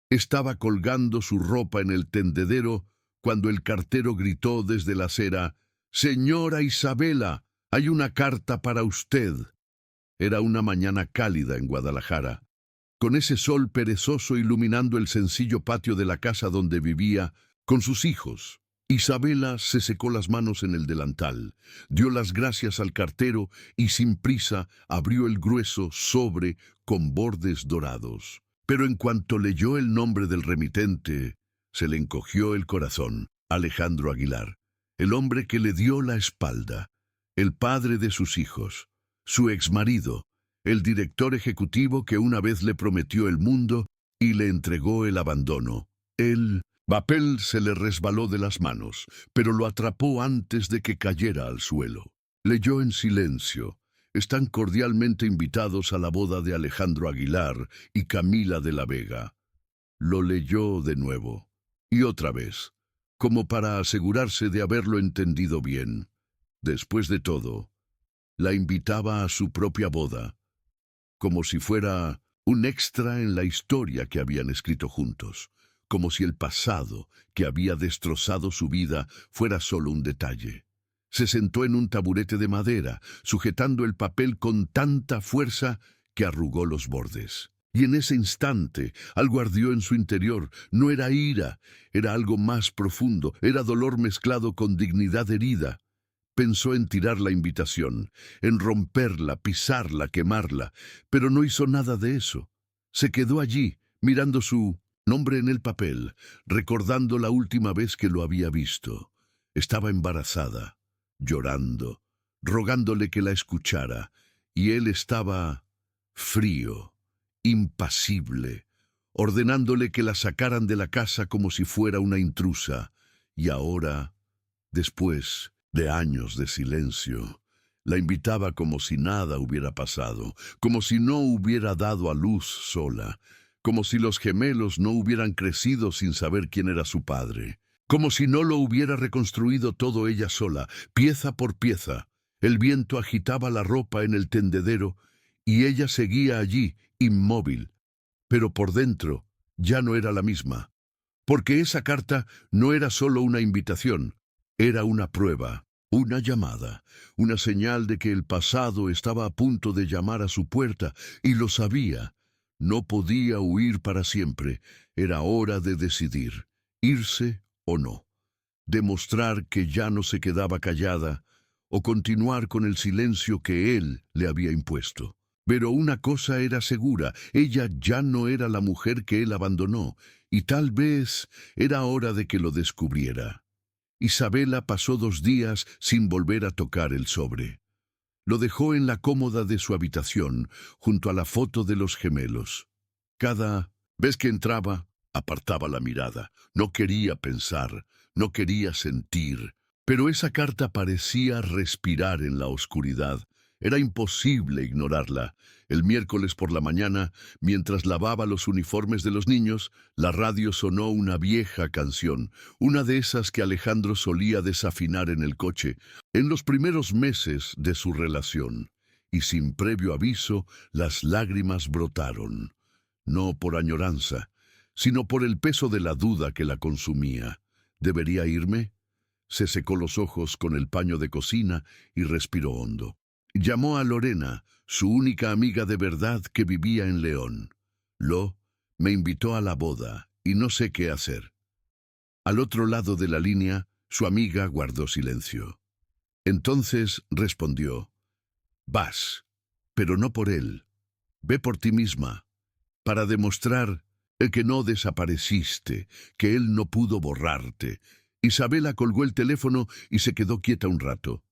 Estaba colgando su ropa en el tendedero cuando el cartero gritó desde la acera: «Señora Isabela, hay una carta para usted». Era una mañana cálida en Guadalajara, con ese sol perezoso iluminando el sencillo patio de la casa donde vivía con sus hijos. Isabela se secó las manos en el delantal, dio las gracias al cartero y sin prisa abrió el grueso sobre con bordes dorados. Pero en cuanto leyó el nombre del remitente, se le encogió el corazón. Alejandro Aguilar, el hombre que le dio la espalda, el padre de sus hijos, su exmarido, el director ejecutivo que una vez le prometió el mundo y le entregó el abandono. El papel se le resbaló de las manos, pero lo atrapó antes de que cayera al suelo. Leyó en silencio: «Están cordialmente invitados a la boda de Alejandro Aguilar y Camila de la Vega». Lo leyó de nuevo, y otra vez, como para asegurarse de haberlo entendido bien. Después de todo, la invitaba a su propia boda, como si fuera un extra en la historia que habían escrito juntos, como si el pasado que había destrozado su vida fuera solo un detalle. Se sentó en un taburete de madera, sujetando el papel con tanta fuerza que arrugó los bordes. Y en ese instante algo ardió en su interior. No era ira, era algo más profundo, era dolor mezclado con dignidad herida. Pensó en tirar la invitación, en romperla, pisarla, quemarla, pero no hizo nada de eso. Se quedó allí, mirando su nombre en el papel, recordando la última vez que lo había visto. Estaba embarazada, llorando, rogándole que la escuchara, y él estaba frío, impasible, ordenándole que la sacaran de la casa como si fuera una intrusa. Y ahora, después de años de silencio, la invitaba como si nada hubiera pasado, como si no hubiera dado a luz sola, como si los gemelos no hubieran crecido sin saber quién era su padre, como si no lo hubiera reconstruido todo ella sola, pieza por pieza. El viento agitaba la ropa en el tendedero y ella seguía allí, inmóvil, pero por dentro ya no era la misma, porque esa carta no era solo una invitación, era una prueba, una llamada, una señal de que el pasado estaba a punto de llamar a su puerta, y lo sabía. No podía huir para siempre, era hora de decidir, irse o no, demostrar que ya no se quedaba callada, o continuar con el silencio que él le había impuesto. Pero una cosa era segura: ella ya no era la mujer que él abandonó, y tal vez era hora de que lo descubriera. Isabela pasó 2 días sin volver a tocar el sobre. Lo dejó en la cómoda de su habitación, junto a la foto de los gemelos. Cada vez que entraba, apartaba la mirada. No quería pensar, no quería sentir, pero esa carta parecía respirar en la oscuridad. Era imposible ignorarla. El miércoles por la mañana, mientras lavaba los uniformes de los niños, la radio sonó una vieja canción, una de esas que Alejandro solía desafinar en el coche, en los primeros meses de su relación. Y sin previo aviso, las lágrimas brotaron. No por añoranza, sino por el peso de la duda que la consumía. ¿Debería irme? Se secó los ojos con el paño de cocina y respiró hondo. Llamó a Lorena, su única amiga de verdad que vivía en León. Me invitó a la boda y no sé qué hacer. Al otro lado de la línea, su amiga guardó silencio. Entonces respondió: «Vas, pero no por él. Ve por ti misma, para demostrar que no desapareciste, que él no pudo borrarte». Isabela colgó el teléfono y se quedó quieta un rato.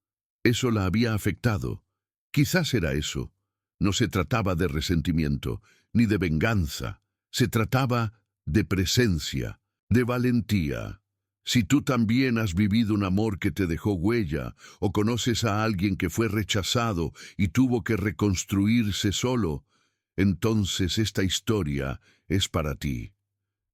Eso la había afectado. Quizás era eso. No se trataba de resentimiento, ni de venganza. Se trataba de presencia, de valentía. Si tú también has vivido un amor que te dejó huella, o conoces a alguien que fue rechazado y tuvo que reconstruirse solo, entonces esta historia es para ti.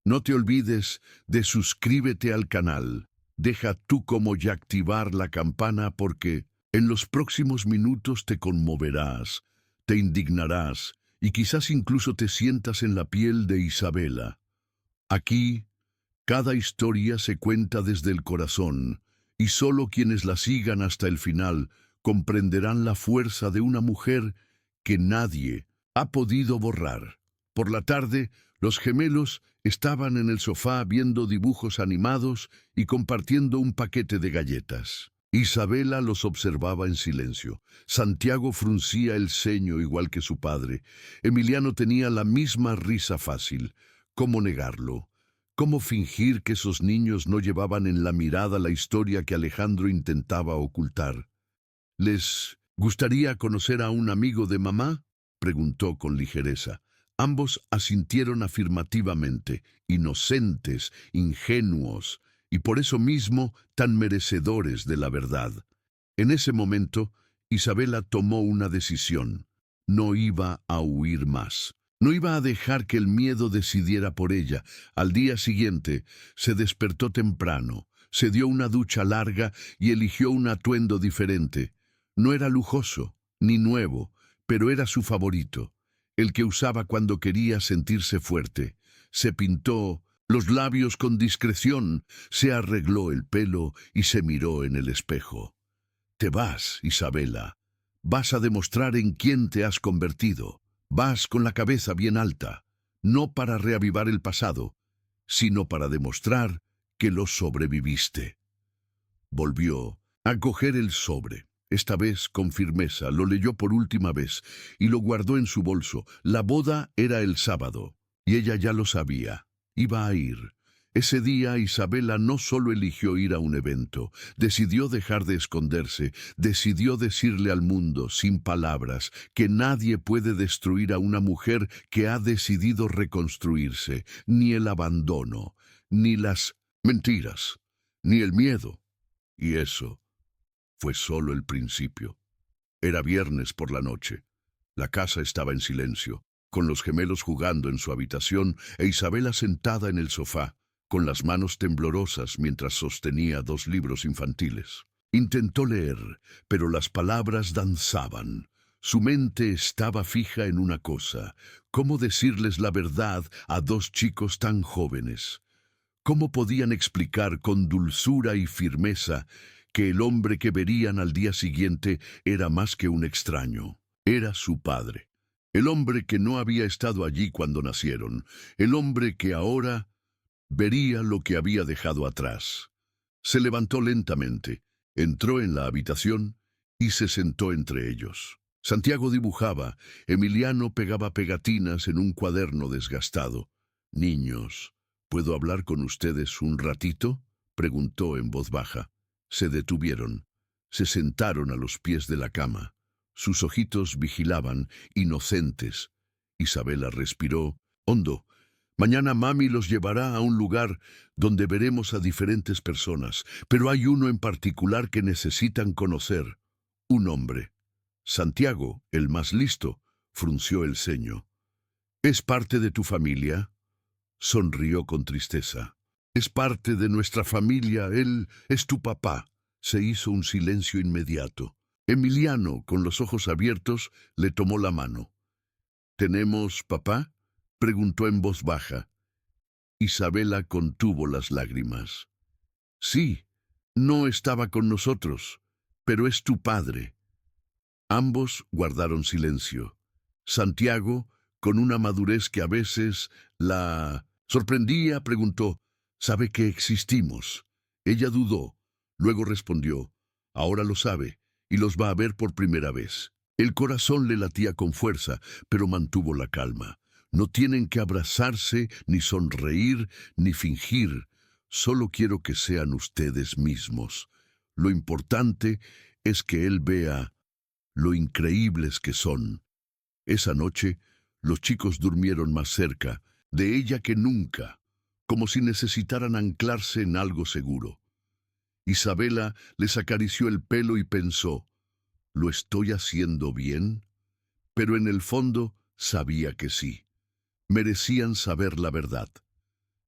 No te olvides de suscríbete al canal. Deja tú como y activar la campana, porque en los próximos minutos te conmoverás, te indignarás y quizás incluso te sientas en la piel de Isabela. Aquí, cada historia se cuenta desde el corazón, y solo quienes la sigan hasta el final comprenderán la fuerza de una mujer que nadie ha podido borrar. Por la tarde, los gemelos estaban en el sofá viendo dibujos animados y compartiendo un paquete de galletas. Isabela los observaba en silencio. Santiago fruncía el ceño igual que su padre. Emiliano tenía la misma risa fácil. ¿Cómo negarlo? ¿Cómo fingir que esos niños no llevaban en la mirada la historia que Alejandro intentaba ocultar? ¿Les gustaría conocer a un amigo de mamá?, preguntó con ligereza. Ambos asintieron afirmativamente, inocentes, ingenuos, y por eso mismo tan merecedores de la verdad. En ese momento, Isabela tomó una decisión. No iba a huir más. No iba a dejar que el miedo decidiera por ella. Al día siguiente, se despertó temprano, se dio una ducha larga y eligió un atuendo diferente. No era lujoso, ni nuevo, pero era su favorito, el que usaba cuando quería sentirse fuerte. Se pintó los labios con discreción, se arregló el pelo y se miró en el espejo. Te vas, Isabela. Vas a demostrar en quién te has convertido. Vas con la cabeza bien alta, no para reavivar el pasado, sino para demostrar que lo sobreviviste. Volvió a coger el sobre. Esta vez, con firmeza, lo leyó por última vez y lo guardó en su bolso. La boda era el sábado, y ella ya lo sabía. Iba a ir. Ese día Isabela no solo eligió ir a un evento, decidió dejar de esconderse, decidió decirle al mundo, sin palabras, que nadie puede destruir a una mujer que ha decidido reconstruirse, ni el abandono, ni las mentiras, ni el miedo. Y eso fue solo el principio. Era viernes por la noche. La casa estaba en silencio, con los gemelos jugando en su habitación e Isabela sentada en el sofá, con las manos temblorosas mientras sostenía 2 libros infantiles. Intentó leer, pero las palabras danzaban. Su mente estaba fija en una cosa: ¿cómo decirles la verdad a 2 chicos tan jóvenes? ¿Cómo podían explicar con dulzura y firmeza que el hombre que verían al día siguiente era más que un extraño? Era su padre. El hombre que no había estado allí cuando nacieron. El hombre que ahora vería lo que había dejado atrás. Se levantó lentamente, entró en la habitación y se sentó entre ellos. Santiago dibujaba, Emiliano pegaba pegatinas en un cuaderno desgastado. «Niños, ¿puedo hablar con ustedes un ratito?», preguntó en voz baja. Se detuvieron, se sentaron a los pies de la cama. Sus ojitos vigilaban, inocentes. Isabela respiró hondo. «Mañana mami los llevará a un lugar donde veremos a diferentes personas, pero hay uno en particular que necesitan conocer. Un hombre». Santiago, el más listo, frunció el ceño. «¿Es parte de tu familia?». Sonrió con tristeza. «Es parte de nuestra familia, él es tu papá». Se hizo un silencio inmediato. Emiliano, con los ojos abiertos, le tomó la mano. «¿Tenemos papá?», preguntó en voz baja. Isabela contuvo las lágrimas. «Sí, no estaba con nosotros, pero es tu padre». Ambos guardaron silencio. Santiago, con una madurez que a veces la sorprendía, preguntó: «¿Sabe que existimos?». Ella dudó, luego respondió: «Ahora lo sabe, y los va a ver por primera vez». El corazón le latía con fuerza, pero mantuvo la calma. No tienen que abrazarse, ni sonreír, ni fingir. Solo quiero que sean ustedes mismos. Lo importante es que él vea lo increíbles que son. Esa noche, los chicos durmieron más cerca de ella que nunca, como si necesitaran anclarse en algo seguro. Isabela les acarició el pelo y pensó: «¿Lo estoy haciendo bien?». Pero en el fondo sabía que sí. Merecían saber la verdad.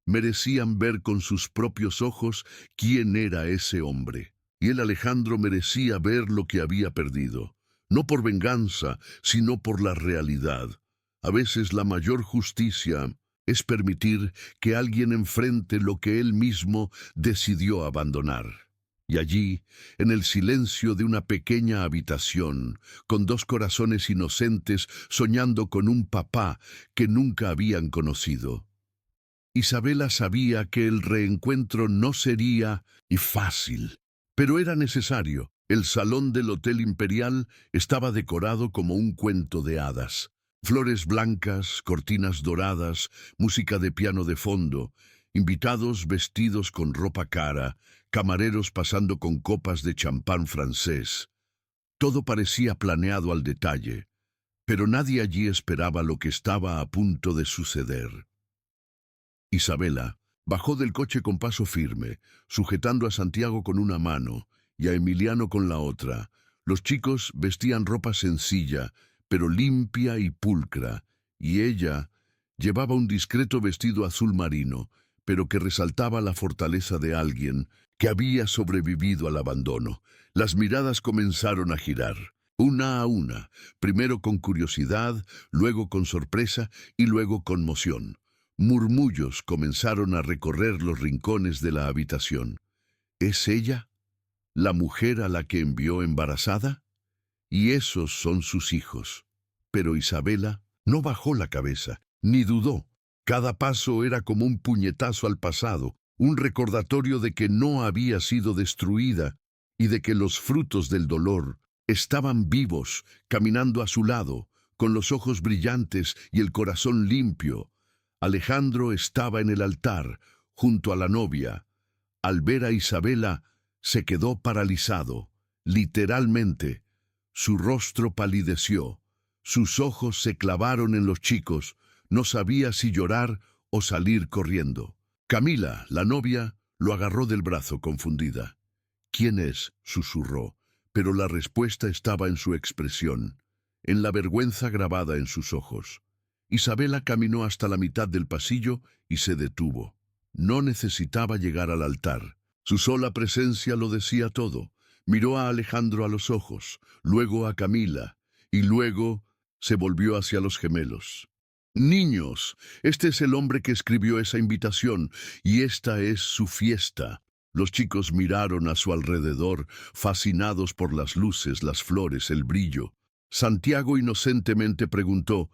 Merecían ver con sus propios ojos quién era ese hombre. Y el Alejandro merecía ver lo que había perdido. No por venganza, sino por la realidad. A veces la mayor justicia es permitir que alguien enfrente lo que él mismo decidió abandonar. Y allí, en el silencio de una pequeña habitación, con dos corazones inocentes soñando con un papá que nunca habían conocido, Isabela sabía que el reencuentro no sería fácil, pero era necesario. El salón del Hotel Imperial estaba decorado como un cuento de hadas. Flores blancas, cortinas doradas, música de piano de fondo, invitados vestidos con ropa cara, camareros pasando con copas de champán francés. Todo parecía planeado al detalle, pero nadie allí esperaba lo que estaba a punto de suceder. Isabela bajó del coche con paso firme, sujetando a Santiago con una mano y a Emiliano con la otra. Los chicos vestían ropa sencilla, pero limpia y pulcra, y ella llevaba un discreto vestido azul marino, pero que resaltaba la fortaleza de alguien que había sobrevivido al abandono. Las miradas comenzaron a girar, una a una, primero con curiosidad, luego con sorpresa y luego conmoción. Murmullos comenzaron a recorrer los rincones de la habitación. ¿Es ella la mujer a la que envió embarazada? Y esos son sus hijos. Pero Isabela no bajó la cabeza, ni dudó. Cada paso era como un puñetazo al pasado, un recordatorio de que no había sido destruida y de que los frutos del dolor estaban vivos, caminando a su lado, con los ojos brillantes y el corazón limpio. Alejandro estaba en el altar, junto a la novia. Al ver a Isabela, se quedó paralizado, literalmente. Su rostro palideció, sus ojos se clavaron en los chicos, no sabía si llorar o salir corriendo. Camila, la novia, lo agarró del brazo confundida. ¿Quién es?, susurró, pero la respuesta estaba en su expresión, en la vergüenza grabada en sus ojos. Isabela caminó hasta la mitad del pasillo y se detuvo. No necesitaba llegar al altar. Su sola presencia lo decía todo. Miró a Alejandro a los ojos, luego a Camila, y luego se volvió hacia los gemelos. «Niños, este es el hombre que escribió esa invitación, y esta es su fiesta». Los chicos miraron a su alrededor, fascinados por las luces, las flores, el brillo. Santiago inocentemente preguntó: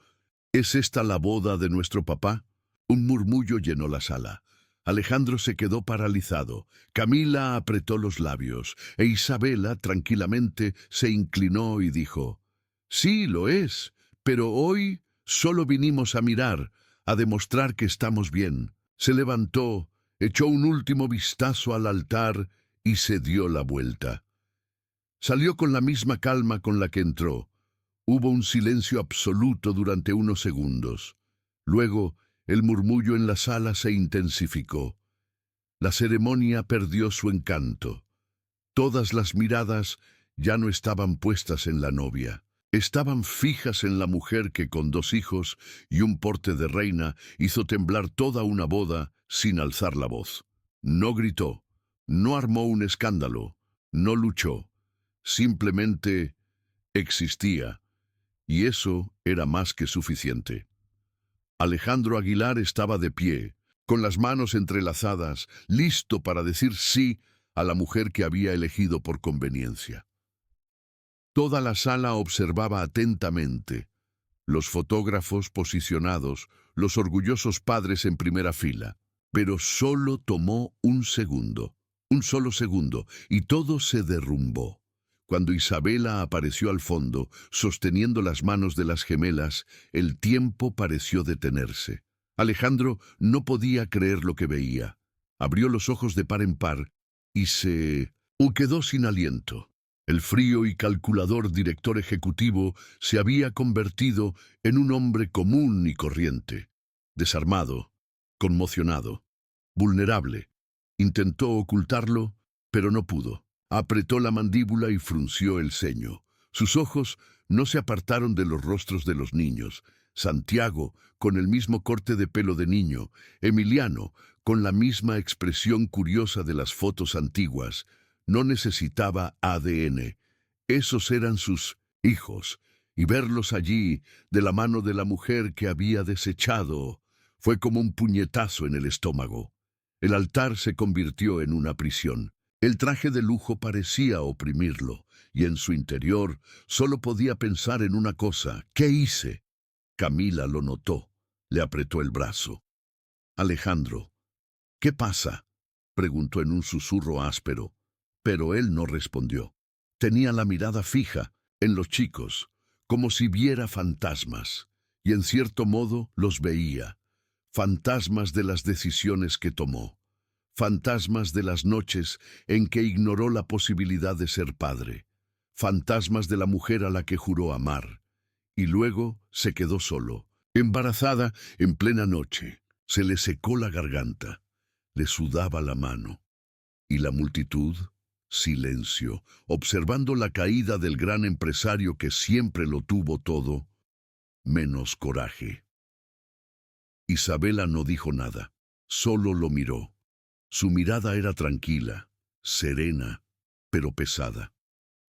¿Es esta la boda de nuestro papá? Un murmullo llenó la sala. Alejandro se quedó paralizado. Camila apretó los labios, e Isabela, tranquilamente, se inclinó y dijo: «Sí, lo es, pero hoy solo vinimos a mirar, a demostrar que estamos bien». Se levantó, echó un último vistazo al altar y se dio la vuelta. Salió con la misma calma con la que entró. Hubo un silencio absoluto durante unos segundos. Luego, el murmullo en la sala se intensificó. La ceremonia perdió su encanto. Todas las miradas ya no estaban puestas en la novia. Estaban fijas en la mujer que, con 2 hijos y un porte de reina, hizo temblar toda una boda sin alzar la voz. No gritó, no armó un escándalo, no luchó. Simplemente existía. Y eso era más que suficiente. Alejandro Aguilar estaba de pie, con las manos entrelazadas, listo para decir sí a la mujer que había elegido por conveniencia. Toda la sala observaba atentamente. Los fotógrafos posicionados, los orgullosos padres en primera fila. Pero solo tomó un solo segundo, y todo se derrumbó. Cuando Isabela apareció al fondo, sosteniendo las manos de las gemelas, el tiempo pareció detenerse. Alejandro no podía creer lo que veía. Abrió los ojos de par en par y se quedó sin aliento. El frío y calculador director ejecutivo se había convertido en un hombre común y corriente, desarmado, conmocionado, vulnerable. Intentó ocultarlo, pero no pudo. Apretó la mandíbula y frunció el ceño. Sus ojos no se apartaron de los rostros de los niños. Santiago, con el mismo corte de pelo de niño. Emiliano, con la misma expresión curiosa de las fotos antiguas. No necesitaba ADN. Esos eran sus hijos. Y verlos allí, de la mano de la mujer que había desechado, Fue como un puñetazo en el estómago. El altar se convirtió en una prisión. El traje de lujo parecía oprimirlo, y en su interior solo podía pensar en una cosa: ¿qué hice? Camila lo notó. Le apretó el brazo. Alejandro, ¿qué pasa?, preguntó en un susurro áspero, pero él no respondió. Tenía la mirada fija en los chicos, como si viera fantasmas, y en cierto modo los veía. Fantasmas de las decisiones que tomó. Fantasmas de las noches en que ignoró la posibilidad de ser padre. Fantasmas de la mujer a la que juró amar. Y luego se quedó solo, embarazada en plena noche. Se le secó la garganta, le sudaba la mano. Y la multitud, silencio, observando la caída del gran empresario que siempre lo tuvo todo, menos coraje. Isabela no dijo nada, solo lo miró. Su mirada era tranquila, serena, pero pesada.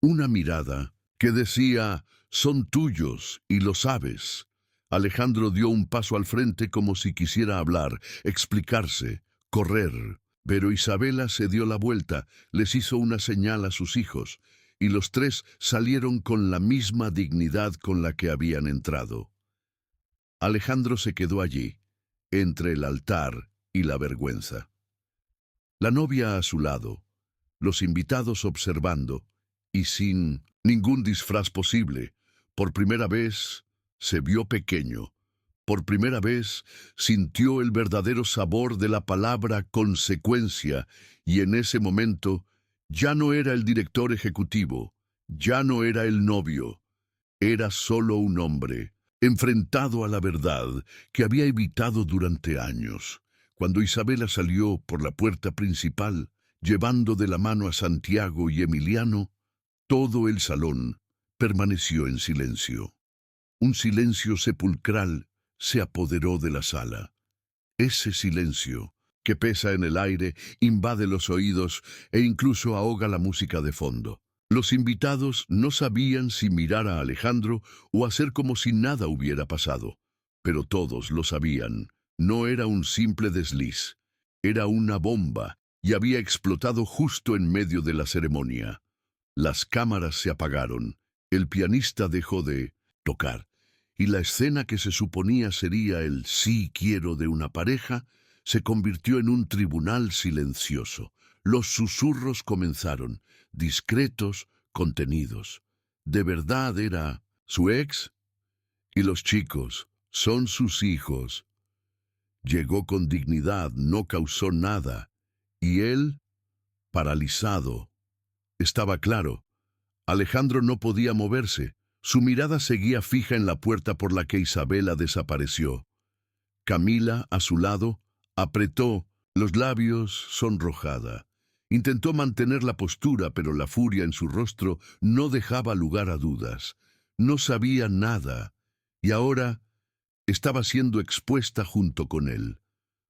Una mirada que decía: son tuyos y lo sabes. Alejandro dio un paso al frente como si quisiera hablar, explicarse, correr. Pero Isabela se dio la vuelta, les hizo una señal a sus hijos, y los tres salieron con la misma dignidad con la que habían entrado. Alejandro se quedó allí, entre el altar y la vergüenza. La novia a su lado, los invitados observando, y sin ningún disfraz posible. Por primera vez se vio pequeño. Por primera vez sintió el verdadero sabor de la palabra consecuencia, y en ese momento ya no era el director ejecutivo, ya no era el novio, era solo un hombre, enfrentado a la verdad que había evitado durante años. Cuando Isabela salió por la puerta principal, llevando de la mano a Santiago y Emiliano, todo el salón permaneció en silencio. Un silencio sepulcral se apoderó de la sala. Ese silencio, que pesa en el aire, invade los oídos e incluso ahoga la música de fondo. Los invitados no sabían si mirar a Alejandro o hacer como si nada hubiera pasado. Pero todos lo sabían. No era un simple desliz. Era una bomba y había explotado justo en medio de la ceremonia. Las cámaras se apagaron. El pianista dejó de tocar. Y la escena que se suponía sería el sí quiero de una pareja se convirtió en un tribunal silencioso. Los susurros comenzaron, discretos, contenidos. ¿De verdad era su ex? Y los chicos, son sus hijos. Llegó con dignidad, no causó nada. Y él, paralizado. Estaba claro. Alejandro no podía moverse. Su mirada seguía fija en la puerta por la que Isabela desapareció. Camila, a su lado, apretó los labios sonrojada. Intentó mantener la postura, pero la furia en su rostro no dejaba lugar a dudas. No sabía nada, y ahora estaba siendo expuesta junto con él.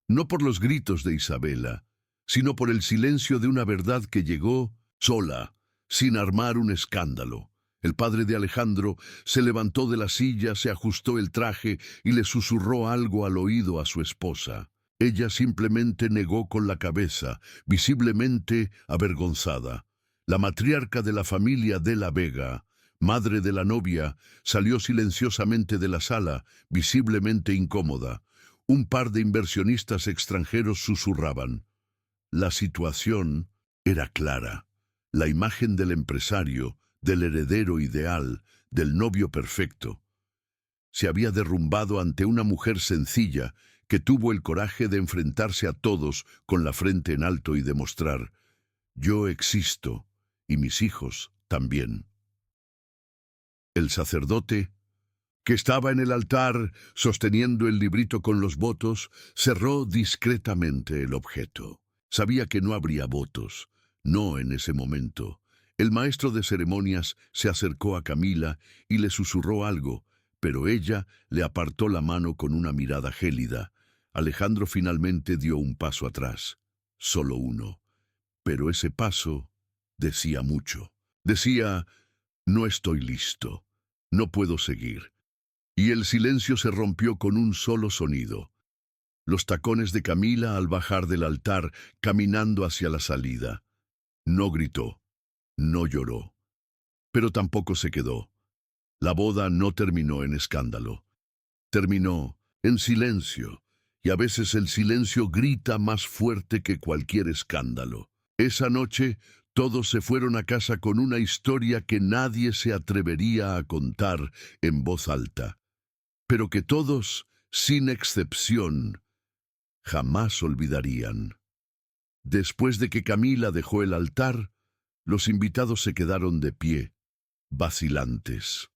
No por los gritos de Isabela, sino por el silencio de una verdad que llegó sola, sin armar un escándalo. El padre de Alejandro se levantó de la silla, se ajustó el traje y le susurró algo al oído a su esposa. Ella simplemente negó con la cabeza, visiblemente avergonzada. La matriarca de la familia de la Vega, madre de la novia, salió silenciosamente de la sala, visiblemente incómoda. Un par de inversionistas extranjeros susurraban. La situación era clara. La imagen del empresario, del heredero ideal, del novio perfecto, se había derrumbado ante una mujer sencilla que tuvo el coraje de enfrentarse a todos con la frente en alto y demostrar: yo existo, y mis hijos también. El sacerdote, que estaba en el altar sosteniendo el librito con los votos, cerró discretamente el objeto. Sabía que no habría votos, no en ese momento. El maestro de ceremonias se acercó a Camila y le susurró algo, pero ella le apartó la mano con una mirada gélida. Alejandro finalmente dio un paso atrás, solo uno. Pero ese paso decía mucho. Decía: no estoy listo, no puedo seguir. Y el silencio se rompió con un solo sonido. los tacones de Camila al bajar del altar, caminando hacia la salida. No gritó, no lloró, pero tampoco se quedó. La boda no terminó en escándalo. Terminó en silencio, y a veces el silencio grita más fuerte que cualquier escándalo. Esa noche, todos se fueron a casa con una historia que nadie se atrevería a contar en voz alta, pero que todos, sin excepción, jamás olvidarían. Después de que Camila dejó el altar, los invitados se quedaron de pie, vacilantes.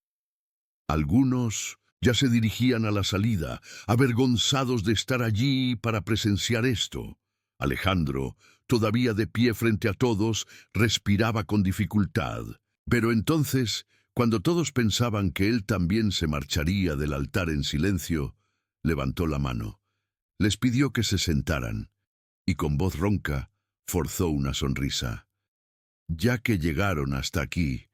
Algunos ya se dirigían a la salida, avergonzados de estar allí para presenciar esto. Alejandro, todavía de pie frente a todos, respiraba con dificultad. Pero entonces, cuando todos pensaban que él también se marcharía del altar en silencio, levantó la mano. Les pidió que se sentaran, y con voz ronca forzó una sonrisa. Ya que llegaron hasta aquí,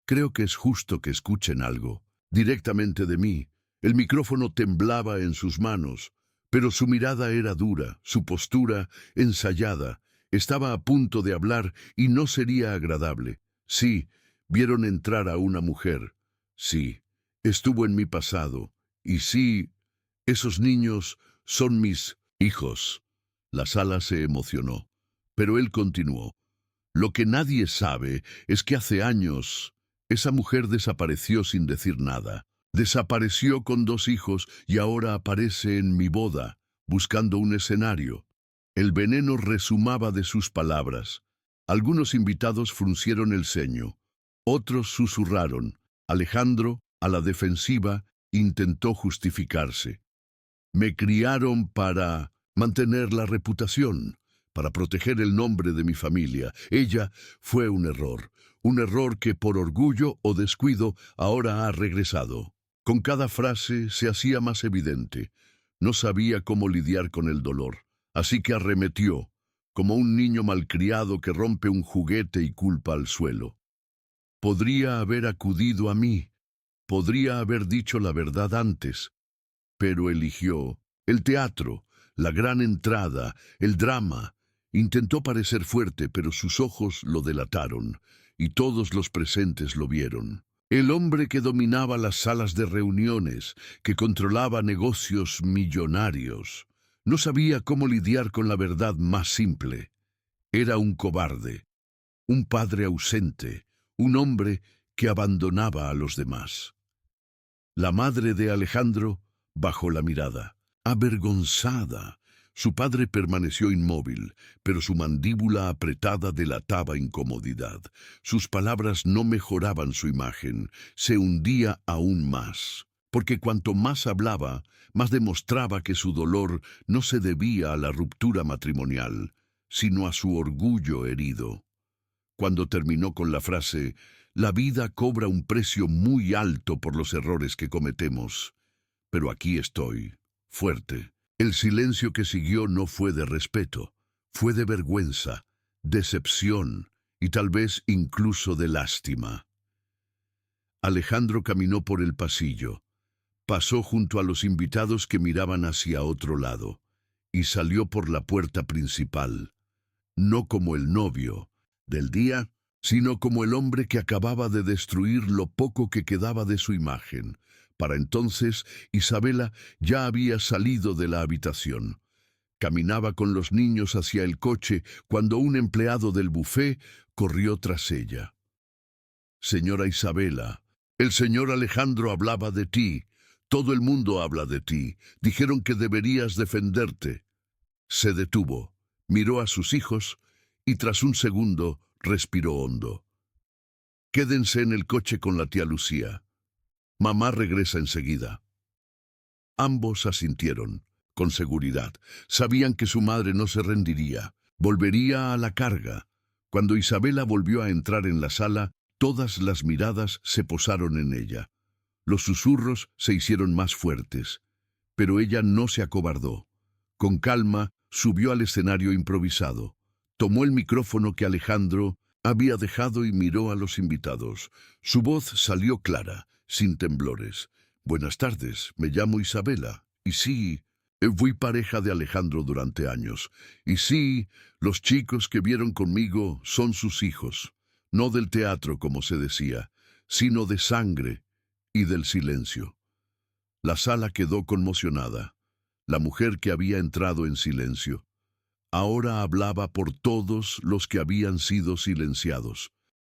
creo que es justo que escuchen algo. Directamente de mí, el micrófono temblaba en sus manos, pero su mirada era dura, su postura ensayada. Estaba a punto de hablar y no sería agradable. Sí, vieron entrar a una mujer. Sí, estuvo en mi pasado. Y sí, esos niños son mis hijos. La sala se emocionó, pero él continuó. Lo que nadie sabe es que hace años esa mujer desapareció sin decir nada. Desapareció con 2 hijos y ahora aparece en mi boda, buscando un escenario. El veneno resumaba de sus palabras. Algunos invitados fruncieron el ceño. Otros susurraron. Alejandro, a la defensiva, intentó justificarse. Me criaron para mantener la reputación, para proteger el nombre de mi familia. Ella fue un error que por orgullo o descuido ahora ha regresado. Con cada frase se hacía más evidente. No sabía cómo lidiar con el dolor, así que arremetió, como un niño malcriado que rompe un juguete y culpa al suelo. Podría haber acudido a mí, podría haber dicho la verdad antes, pero eligió el teatro, la gran entrada, el drama. Intentó parecer fuerte, pero sus ojos lo delataron, y todos los presentes lo vieron. El hombre que dominaba las salas de reuniones, que controlaba negocios millonarios, no sabía cómo lidiar con la verdad más simple. Era un cobarde, un padre ausente, un hombre que abandonaba a los demás. La madre de Alejandro bajó la mirada, avergonzada. Su padre permaneció inmóvil, pero su mandíbula apretada delataba incomodidad. Sus palabras no mejoraban su imagen, se hundía aún más, porque cuanto más hablaba, más demostraba que su dolor no se debía a la ruptura matrimonial, sino a su orgullo herido. Cuando terminó con la frase, «La vida cobra un precio muy alto por los errores que cometemos, pero aquí estoy, fuerte». El silencio que siguió no fue de respeto, fue de vergüenza, decepción y tal vez incluso de lástima. Alejandro caminó por el pasillo, pasó junto a los invitados que miraban hacia otro lado y salió por la puerta principal, no como el novio del día, sino como el hombre que acababa de destruir lo poco que quedaba de su imagen. Para entonces, Isabela ya había salido de la habitación. Caminaba con los niños hacia el coche cuando un empleado del bufé corrió tras ella. «Señora Isabela, el señor Alejandro hablaba de ti. Todo el mundo habla de ti. Dijeron que deberías defenderte». Se detuvo, miró a sus hijos y tras un segundo respiró hondo. «Quédense en el coche con la tía Lucía. Mamá regresa enseguida». Ambos asintieron, con seguridad. Sabían que su madre no se rendiría. Volvería a la carga. Cuando Isabela volvió a entrar en la sala, todas las miradas se posaron en ella. Los susurros se hicieron más fuertes, pero ella no se acobardó. Con calma, subió al escenario improvisado. Tomó el micrófono que Alejandro había dejado y miró a los invitados. Su voz salió clara, sin temblores. «Buenas tardes, me llamo Isabela. Y sí, Fui pareja de Alejandro durante años. Y sí, los chicos que vieron conmigo son sus hijos. No del teatro, como se decía, sino de sangre y del silencio. La sala quedó conmocionada. La mujer que había entrado en silencio ahora hablaba por todos los que habían sido silenciados.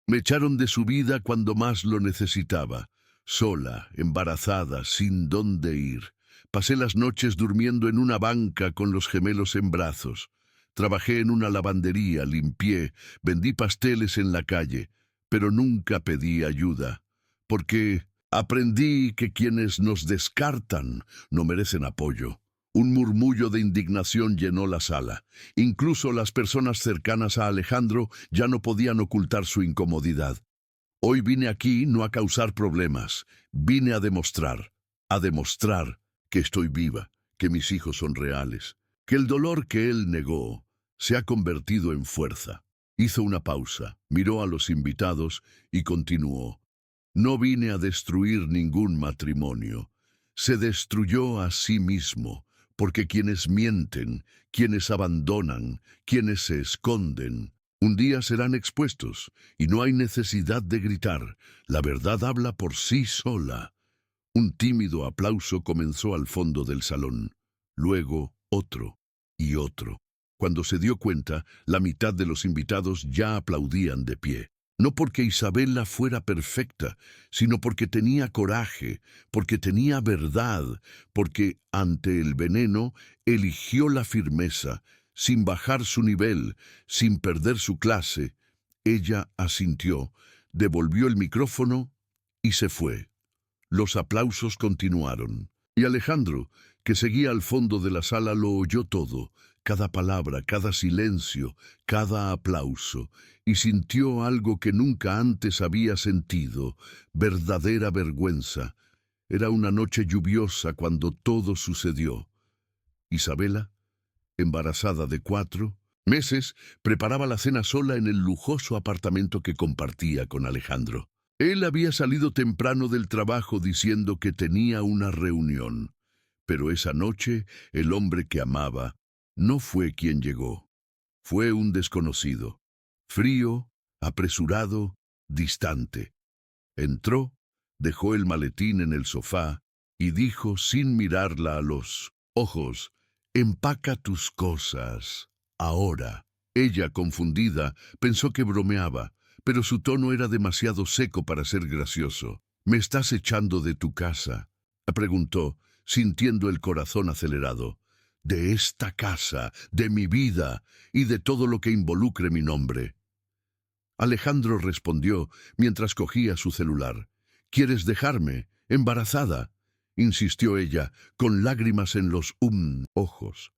Me echaron de su vida cuando más lo necesitaba, sola, embarazada, sin dónde ir. Pasé las noches durmiendo en una banca con los gemelos en brazos. Trabajé en una lavandería, limpié, vendí pasteles en la calle, pero nunca pedí ayuda, porque aprendí que quienes nos descartan no merecen apoyo. Un murmullo de indignación llenó la sala. Incluso las personas cercanas a Alejandro ya no podían ocultar su incomodidad. Hoy vine aquí no a causar problemas, vine a demostrar que estoy viva, que mis hijos son reales, que el dolor que él negó se ha convertido en fuerza. Hizo una pausa, miró a los invitados y continuó. No vine a destruir ningún matrimonio. Se destruyó a sí mismo, porque quienes mienten, quienes abandonan, quienes se esconden, un día serán expuestos, y no hay necesidad de gritar. La verdad habla por sí sola. Un tímido aplauso comenzó al fondo del salón. Luego otro y otro. Cuando se dio cuenta, la mitad de los invitados ya aplaudían de pie. No porque Isabela fuera perfecta, sino porque tenía coraje, porque tenía verdad, porque ante el veneno eligió la firmeza, sin bajar su nivel, sin perder su clase. Ella asintió, devolvió el micrófono y se fue. Los aplausos continuaron, y Alejandro, que seguía al fondo de la sala, lo oyó todo, cada palabra, cada silencio, cada aplauso, y sintió algo que nunca antes había sentido, verdadera vergüenza. Era una noche lluviosa cuando todo sucedió. Isabela, embarazada de 4 meses, preparaba la cena sola en el lujoso apartamento que compartía con Alejandro. Él había salido temprano del trabajo diciendo que tenía una reunión, pero esa noche el hombre que amaba no fue quien llegó. Fue un desconocido, frío, apresurado, distante. Entró, dejó el maletín en el sofá y dijo sin mirarla a los ojos: «Empaca tus cosas, ahora». Ella, confundida, pensó que bromeaba, pero su tono era demasiado seco para ser gracioso. «¿Me estás echando de tu casa?», preguntó, sintiendo el corazón acelerado. «De esta casa, de mi vida y de todo lo que involucre mi nombre». Alejandro respondió mientras cogía su celular. «¿Quieres dejarme, embarazada?», insistió ella, con lágrimas en los ojos.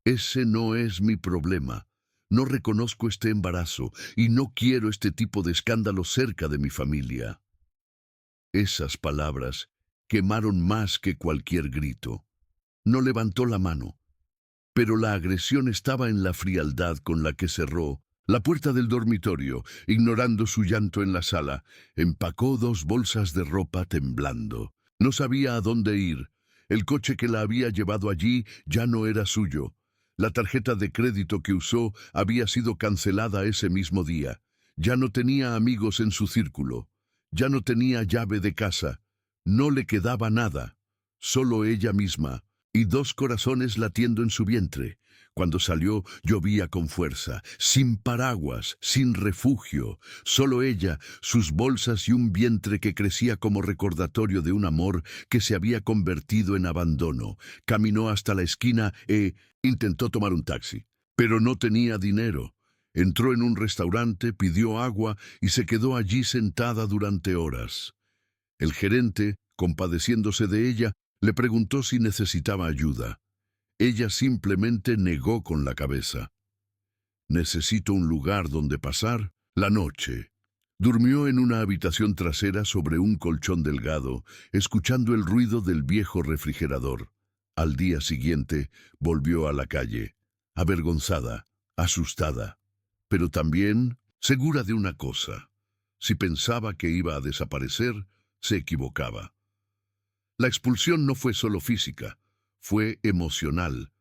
«Ese no es mi problema. No reconozco este embarazo y no quiero este tipo de escándalo cerca de mi familia». Esas palabras quemaron más que cualquier grito. No levantó la mano, pero la agresión estaba en la frialdad con la que cerró la puerta del dormitorio, ignorando su llanto en la sala. Empacó 2 bolsas de ropa temblando. No sabía a dónde ir. El coche que la había llevado allí ya no era suyo. La tarjeta de crédito que usó había sido cancelada ese mismo día. Ya no tenía amigos en su círculo. Ya no tenía llave de casa. No le quedaba nada. Solo ella misma y 2 corazones latiendo en su vientre. Cuando salió, llovía con fuerza, sin paraguas, sin refugio. Solo ella, sus bolsas y un vientre que crecía como recordatorio de un amor que se había convertido en abandono. Caminó hasta la esquina e intentó tomar un taxi, pero no tenía dinero. Entró en un restaurante, pidió agua y se quedó allí sentada durante horas. El gerente, compadeciéndose de ella, le preguntó si necesitaba ayuda. Ella simplemente negó con la cabeza. «Necesito un lugar donde pasar la noche». Durmió en una habitación trasera sobre un colchón delgado, escuchando el ruido del viejo refrigerador. Al día siguiente volvió a la calle, avergonzada, asustada, pero también segura de una cosa: si pensaba que iba a desaparecer, se equivocaba. La expulsión no fue solo física, Fue emocional,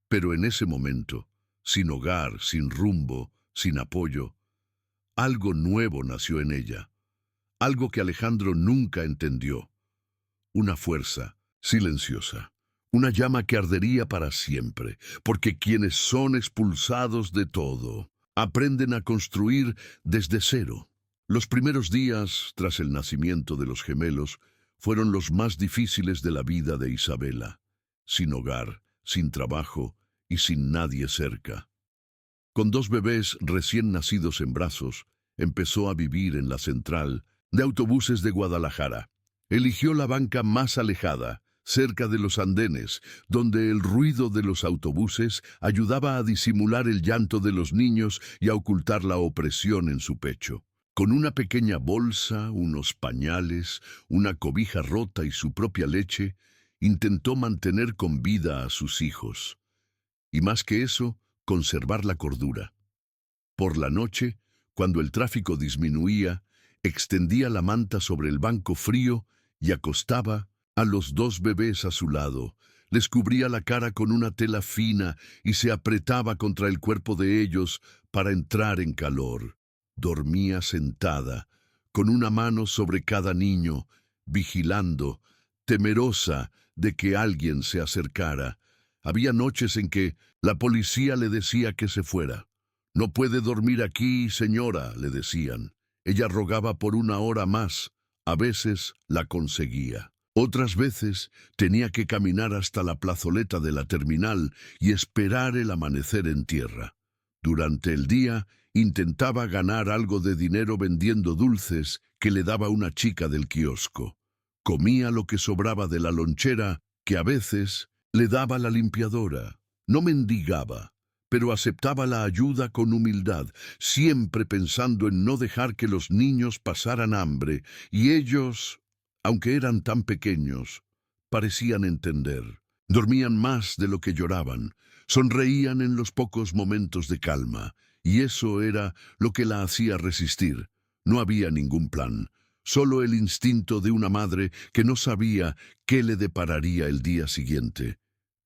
pero en ese momento, sin hogar, sin rumbo, sin apoyo, algo nuevo nació en ella, algo que Alejandro nunca entendió, una fuerza silenciosa, una llama que ardería para siempre, porque quienes son expulsados de todo, aprenden a construir desde cero. Los primeros días, tras el nacimiento de los gemelos, fueron los más difíciles de la vida de Isabela, sin hogar, sin trabajo y sin nadie cerca. Con 2 bebés recién nacidos en brazos, empezó a vivir en la central de autobuses de Guadalajara. Eligió la banca más alejada, cerca de los andenes, donde el ruido de los autobuses ayudaba a disimular el llanto de los niños y a ocultar la opresión en su pecho. Con una pequeña bolsa, unos pañales, una cobija rota y su propia leche, intentó mantener con vida a sus hijos. Y más que eso, conservar la cordura. Por la noche, cuando el tráfico disminuía, extendía la manta sobre el banco frío y acostaba a los 2 bebés a su lado. Les cubría la cara con una tela fina y se apretaba contra el cuerpo de ellos para entrar en calor. Dormía sentada, con una mano sobre cada niño, vigilando, temerosa de que alguien se acercara. Había noches en que la policía le decía que se fuera. «No puede dormir aquí, señora», le decían. Ella rogaba por 1 hora más. A veces la conseguía. Otras veces tenía que caminar hasta la plazoleta de la terminal y esperar el amanecer en tierra. Durante el día intentaba ganar algo de dinero vendiendo dulces que le daba una chica del kiosco. Comía lo que sobraba de la lonchera que a veces le daba la limpiadora. No mendigaba, pero aceptaba la ayuda con humildad, siempre pensando en no dejar que los niños pasaran hambre, y ellos, aunque eran tan pequeños, parecían entender. Dormían más de lo que lloraban, sonreían en los pocos momentos de calma, y eso era lo que la hacía resistir. No había ningún plan, solo el instinto de una madre que no sabía qué le depararía el día siguiente,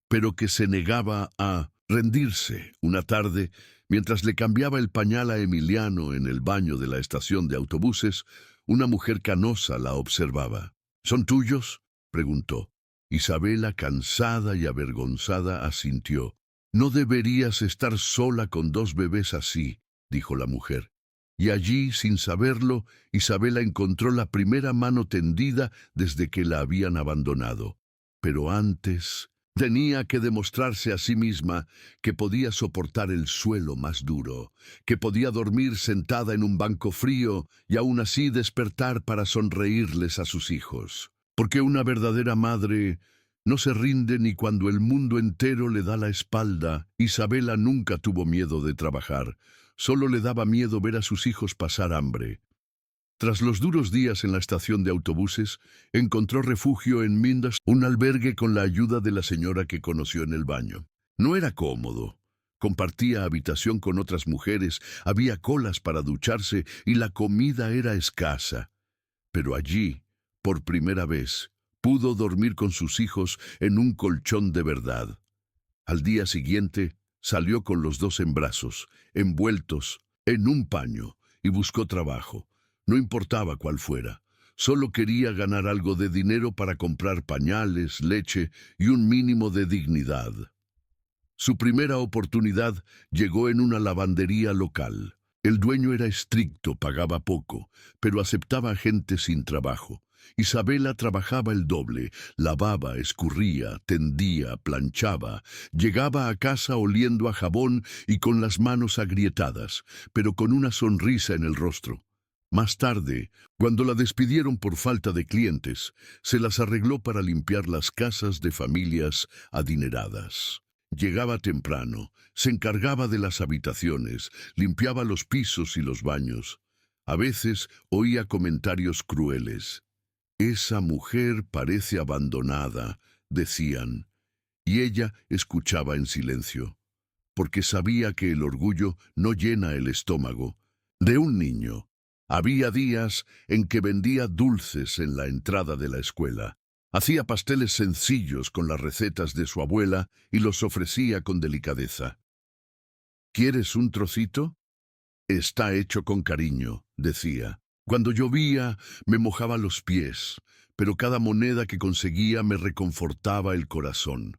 pero que se negaba a rendirse. Una tarde, mientras le cambiaba el pañal a Emiliano en el baño de la estación de autobuses, una mujer canosa la observaba. «¿Son tuyos?», preguntó. Isabela, cansada y avergonzada, asintió. «No deberías estar sola con 2 bebés así», dijo la mujer. Y allí, sin saberlo, Isabela encontró la primera mano tendida desde que la habían abandonado. Pero antes tenía que demostrarse a sí misma que podía soportar el suelo más duro, que podía dormir sentada en un banco frío y aún así despertar para sonreírles a sus hijos. Porque una verdadera madre no se rinde ni cuando el mundo entero le da la espalda. Isabela nunca tuvo miedo de trabajar, solo le daba miedo ver a sus hijos pasar hambre. Tras los duros días en la estación de autobuses, encontró refugio en Mindas, un albergue con la ayuda de la señora que conoció en el baño. No era cómodo. Compartía habitación con otras mujeres, había colas para ducharse y la comida era escasa. Pero allí, por primera vez, pudo dormir con sus hijos en un colchón de verdad. Al día siguiente, salió con los 2 en brazos, envueltos en un paño, y buscó trabajo. No importaba cuál fuera, solo quería ganar algo de dinero para comprar pañales, leche y un mínimo de dignidad. Su primera oportunidad llegó en una lavandería local. El dueño era estricto, pagaba poco, pero aceptaba gente sin trabajo. Isabela trabajaba el doble, lavaba, escurría, tendía, planchaba, llegaba a casa oliendo a jabón y con las manos agrietadas, pero con una sonrisa en el rostro. Más tarde, cuando la despidieron por falta de clientes, se las arregló para limpiar las casas de familias adineradas. Llegaba temprano, se encargaba de las habitaciones, limpiaba los pisos y los baños. A veces oía comentarios crueles. «Esa mujer parece abandonada», decían, y ella escuchaba en silencio, porque sabía que el orgullo no llena el estómago. De un niño, había días en que vendía dulces en la entrada de la escuela. Hacía pasteles sencillos con las recetas de su abuela y los ofrecía con delicadeza. ¿Quieres un trocito? Está hecho con cariño, decía. Cuando llovía, me mojaba los pies, pero cada moneda que conseguía me reconfortaba el corazón.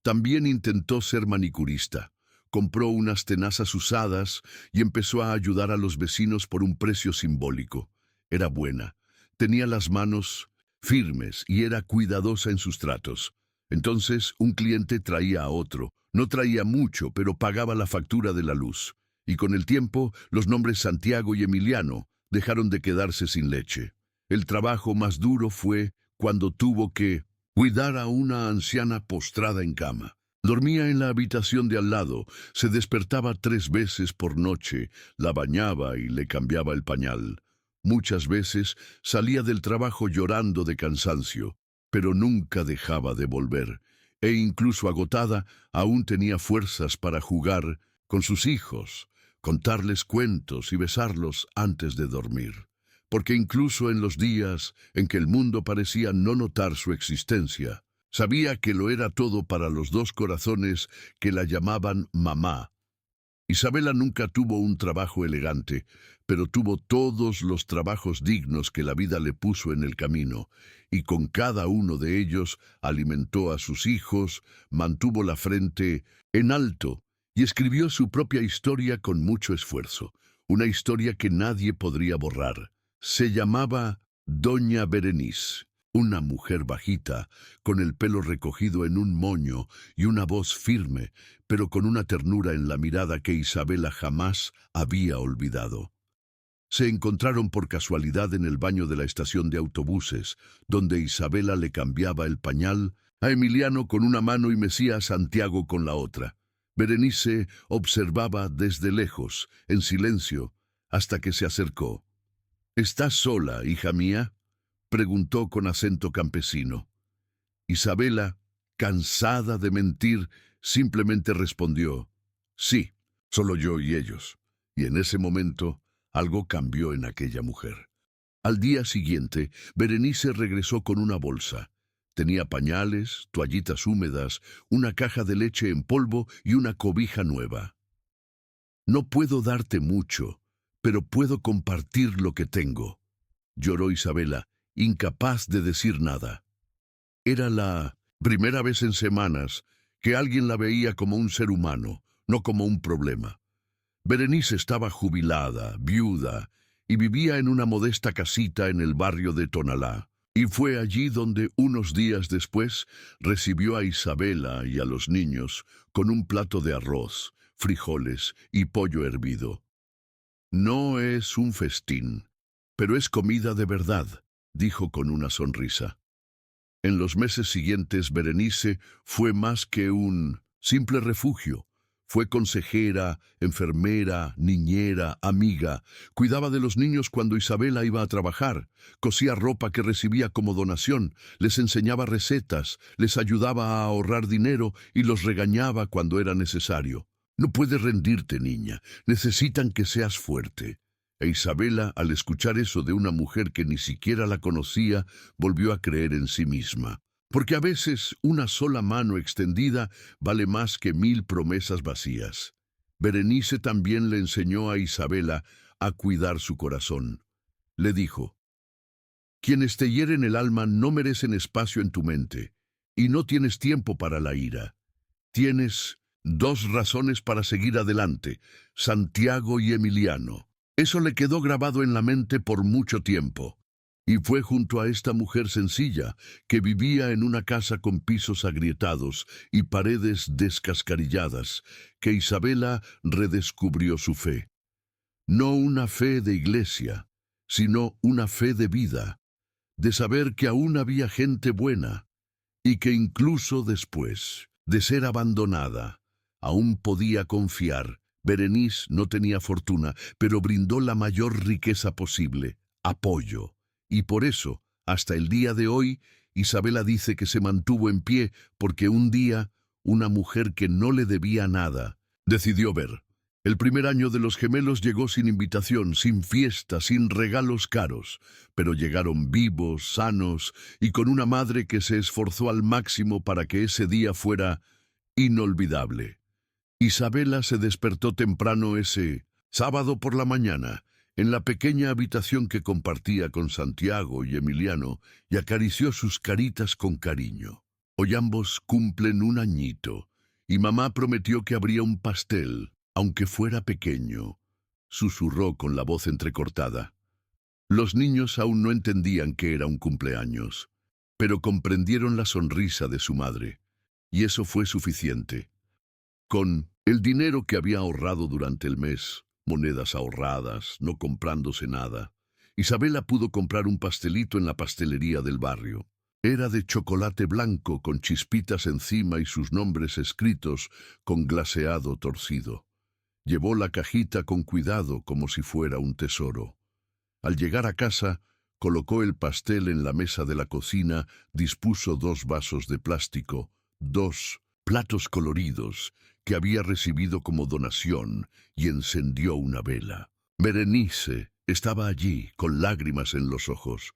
También intentó ser manicurista. Compró unas tenazas usadas y empezó a ayudar a los vecinos por un precio simbólico. Era buena. Tenía las manos firmes y era cuidadosa en sus tratos. Entonces, un cliente traía a otro. No traía mucho, pero pagaba la factura de la luz. Y con el tiempo, los nombres Santiago y Emiliano dejaron de quedarse sin leche. El trabajo más duro fue cuando tuvo que cuidar a una anciana postrada en cama. Dormía en la habitación de al lado, se despertaba 3 veces por noche, la bañaba y le cambiaba el pañal. Muchas veces salía del trabajo llorando de cansancio, pero nunca dejaba de volver, e incluso agotada, aún tenía fuerzas para jugar con sus hijos, contarles cuentos y besarlos antes de dormir. Porque incluso en los días en que el mundo parecía no notar su existencia, sabía que lo era todo para los dos corazones que la llamaban mamá. Isabela nunca tuvo un trabajo elegante, pero tuvo todos los trabajos dignos que la vida le puso en el camino, y con cada uno de ellos alimentó a sus hijos, mantuvo la frente en alto y escribió su propia historia con mucho esfuerzo, una historia que nadie podría borrar. Se llamaba Doña Berenice, una mujer bajita, con el pelo recogido en un moño y una voz firme, pero con una ternura en la mirada que Isabela jamás había olvidado. Se encontraron por casualidad en el baño de la estación de autobuses, donde Isabela le cambiaba el pañal a Emiliano con una mano y mecía a Santiago con la otra. Berenice observaba desde lejos, en silencio, hasta que se acercó. —¿Estás sola, hija mía? —preguntó con acento campesino. Isabela, cansada de mentir, simplemente respondió: —Sí, solo yo y ellos. Y en ese momento, algo cambió en aquella mujer. Al día siguiente, Berenice regresó con una bolsa. Tenía pañales, toallitas húmedas, una caja de leche en polvo y una cobija nueva. —No puedo darte mucho, pero puedo compartir lo que tengo —lloró Isabela, incapaz de decir nada. Era la primera vez en semanas que alguien la veía como un ser humano, no como un problema. Berenice estaba jubilada, viuda, y vivía en una modesta casita en el barrio de Tonalá. Y fue allí donde, unos días después, recibió a Isabela y a los niños con un plato de arroz, frijoles y pollo hervido. No es un festín, pero es comida de verdad, dijo con una sonrisa. En los meses siguientes, Berenice fue más que un simple refugio. Fue consejera, enfermera, niñera, amiga. Cuidaba de los niños cuando Isabela iba a trabajar. Cosía ropa que recibía como donación. Les enseñaba recetas. Les ayudaba a ahorrar dinero y los regañaba cuando era necesario. No puedes rendirte, niña. Necesitan que seas fuerte. E Isabela, al escuchar eso de una mujer que ni siquiera la conocía, volvió a creer en sí misma. Porque a veces una sola mano extendida vale más que 1000 promesas vacías. Berenice también le enseñó a Isabela a cuidar su corazón. Le dijo: quienes te hieren el alma no merecen espacio en tu mente, y no tienes tiempo para la ira. Tienes 2 razones para seguir adelante, Santiago y Emiliano. Eso le quedó grabado en la mente por mucho tiempo. Y fue junto a esta mujer sencilla, que vivía en una casa con pisos agrietados y paredes descascarilladas, que Isabela redescubrió su fe. No una fe de iglesia, sino una fe de vida, de saber que aún había gente buena, y que incluso después de ser abandonada, aún podía confiar. Berenice no tenía fortuna, pero brindó la mayor riqueza posible, apoyo. Y por eso, hasta el día de hoy, Isabela dice que se mantuvo en pie porque un día una mujer que no le debía nada decidió ver El primer año de los gemelos llegó sin invitación, sin fiesta, sin regalos caros, pero llegaron vivos, sanos y con una madre que se esforzó al máximo para que ese día fuera inolvidable. Isabela se despertó temprano ese sábado por la mañana, en la pequeña habitación que compartía con Santiago y Emiliano, y acarició sus caritas con cariño. Hoy ambos cumplen un añito, y mamá prometió que habría un pastel, aunque fuera pequeño, susurró con la voz entrecortada. Los niños aún no entendían que era un cumpleaños, pero comprendieron la sonrisa de su madre, y eso fue suficiente. Con el dinero que había ahorrado durante el mes, monedas ahorradas, no comprándose nada, Isabela pudo comprar un pastelito en la pastelería del barrio. Era de chocolate blanco con chispitas encima y sus nombres escritos con glaseado torcido. Llevó la cajita con cuidado como si fuera un tesoro. Al llegar a casa, colocó el pastel en la mesa de la cocina, dispuso 2 vasos de plástico, 2 platos coloridos que había recibido como donación y encendió una vela. Berenice estaba allí, con lágrimas en los ojos.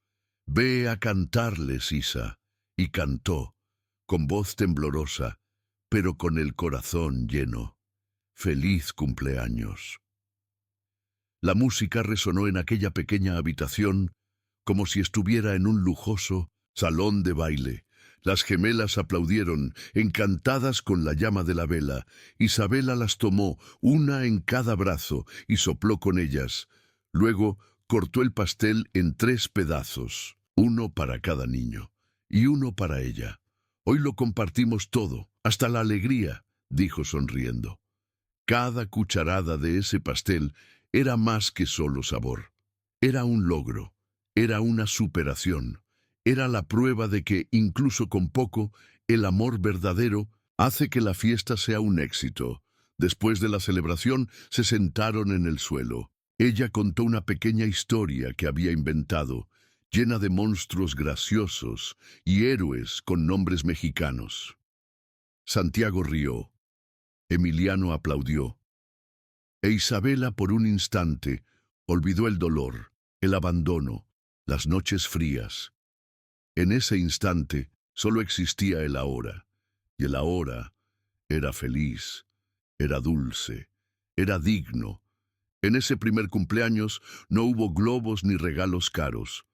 «Ve a cantarles, Isa», y cantó, con voz temblorosa, pero con el corazón lleno. «Feliz cumpleaños». La música resonó en aquella pequeña habitación como si estuviera en un lujoso salón de baile. Las gemelas aplaudieron, encantadas con la llama de la vela. Isabela las tomó, una en cada brazo, y sopló con ellas. Luego cortó el pastel en 3 pedazos, uno para cada niño, y uno para ella. «Hoy lo compartimos todo, hasta la alegría», dijo sonriendo. Cada cucharada de ese pastel era más que solo sabor. Era un logro, era una superación, era la prueba de que, incluso con poco, el amor verdadero hace que la fiesta sea un éxito. Después de la celebración, se sentaron en el suelo. Ella contó una pequeña historia que había inventado, llena de monstruos graciosos y héroes con nombres mexicanos. Santiago rió. Emiliano aplaudió. E Isabela, por un instante, olvidó el dolor, el abandono, las noches frías. En ese instante solo existía el ahora, y el ahora era feliz, era dulce, era digno. En ese primer cumpleaños no hubo globos ni regalos caros,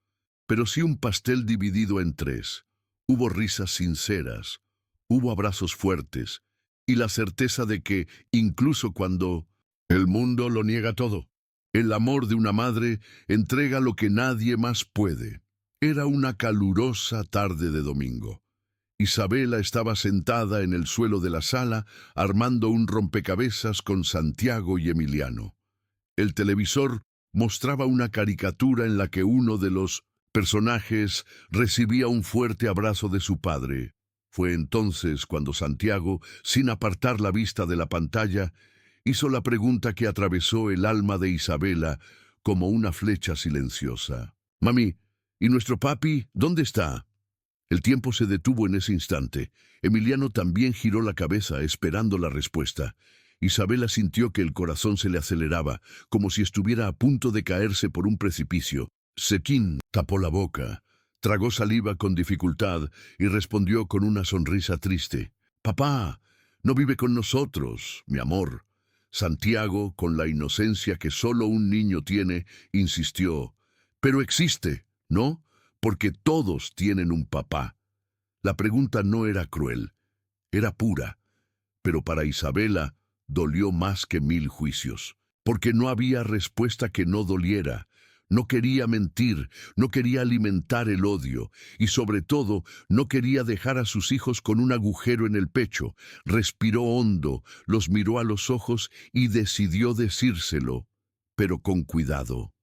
pero sí un pastel dividido en 3. Hubo risas sinceras, hubo abrazos fuertes, y la certeza de que, incluso cuando el mundo lo niega todo, el amor de una madre entrega lo que nadie más puede. Era una calurosa tarde de domingo. Isabela estaba sentada en el suelo de la sala, armando un rompecabezas con Santiago y Emiliano. El televisor mostraba una caricatura en la que uno de los personajes recibía un fuerte abrazo de su padre. Fue entonces cuando Santiago, sin apartar la vista de la pantalla, hizo la pregunta que atravesó el alma de Isabela como una flecha silenciosa. «Mami, ¿y nuestro papi dónde está?» El tiempo se detuvo en ese instante. Emiliano también giró la cabeza esperando la respuesta. Isabela sintió que el corazón se le aceleraba, como si estuviera a punto de caerse por un precipicio. Sequín tapó la boca, tragó saliva con dificultad y respondió con una sonrisa triste. «Papá, no vive con nosotros, mi amor». Santiago, con la inocencia que solo un niño tiene, insistió. «Pero existe, ¿no? Porque todos tienen un papá». La pregunta no era cruel, era pura, pero para Isabela dolió más que 1000 juicios, porque no había respuesta que no doliera. No quería mentir, no quería alimentar el odio y sobre todo no quería dejar a sus hijos con un agujero en el pecho. Respiró hondo, los miró a los ojos y decidió decírselo, pero con cuidado.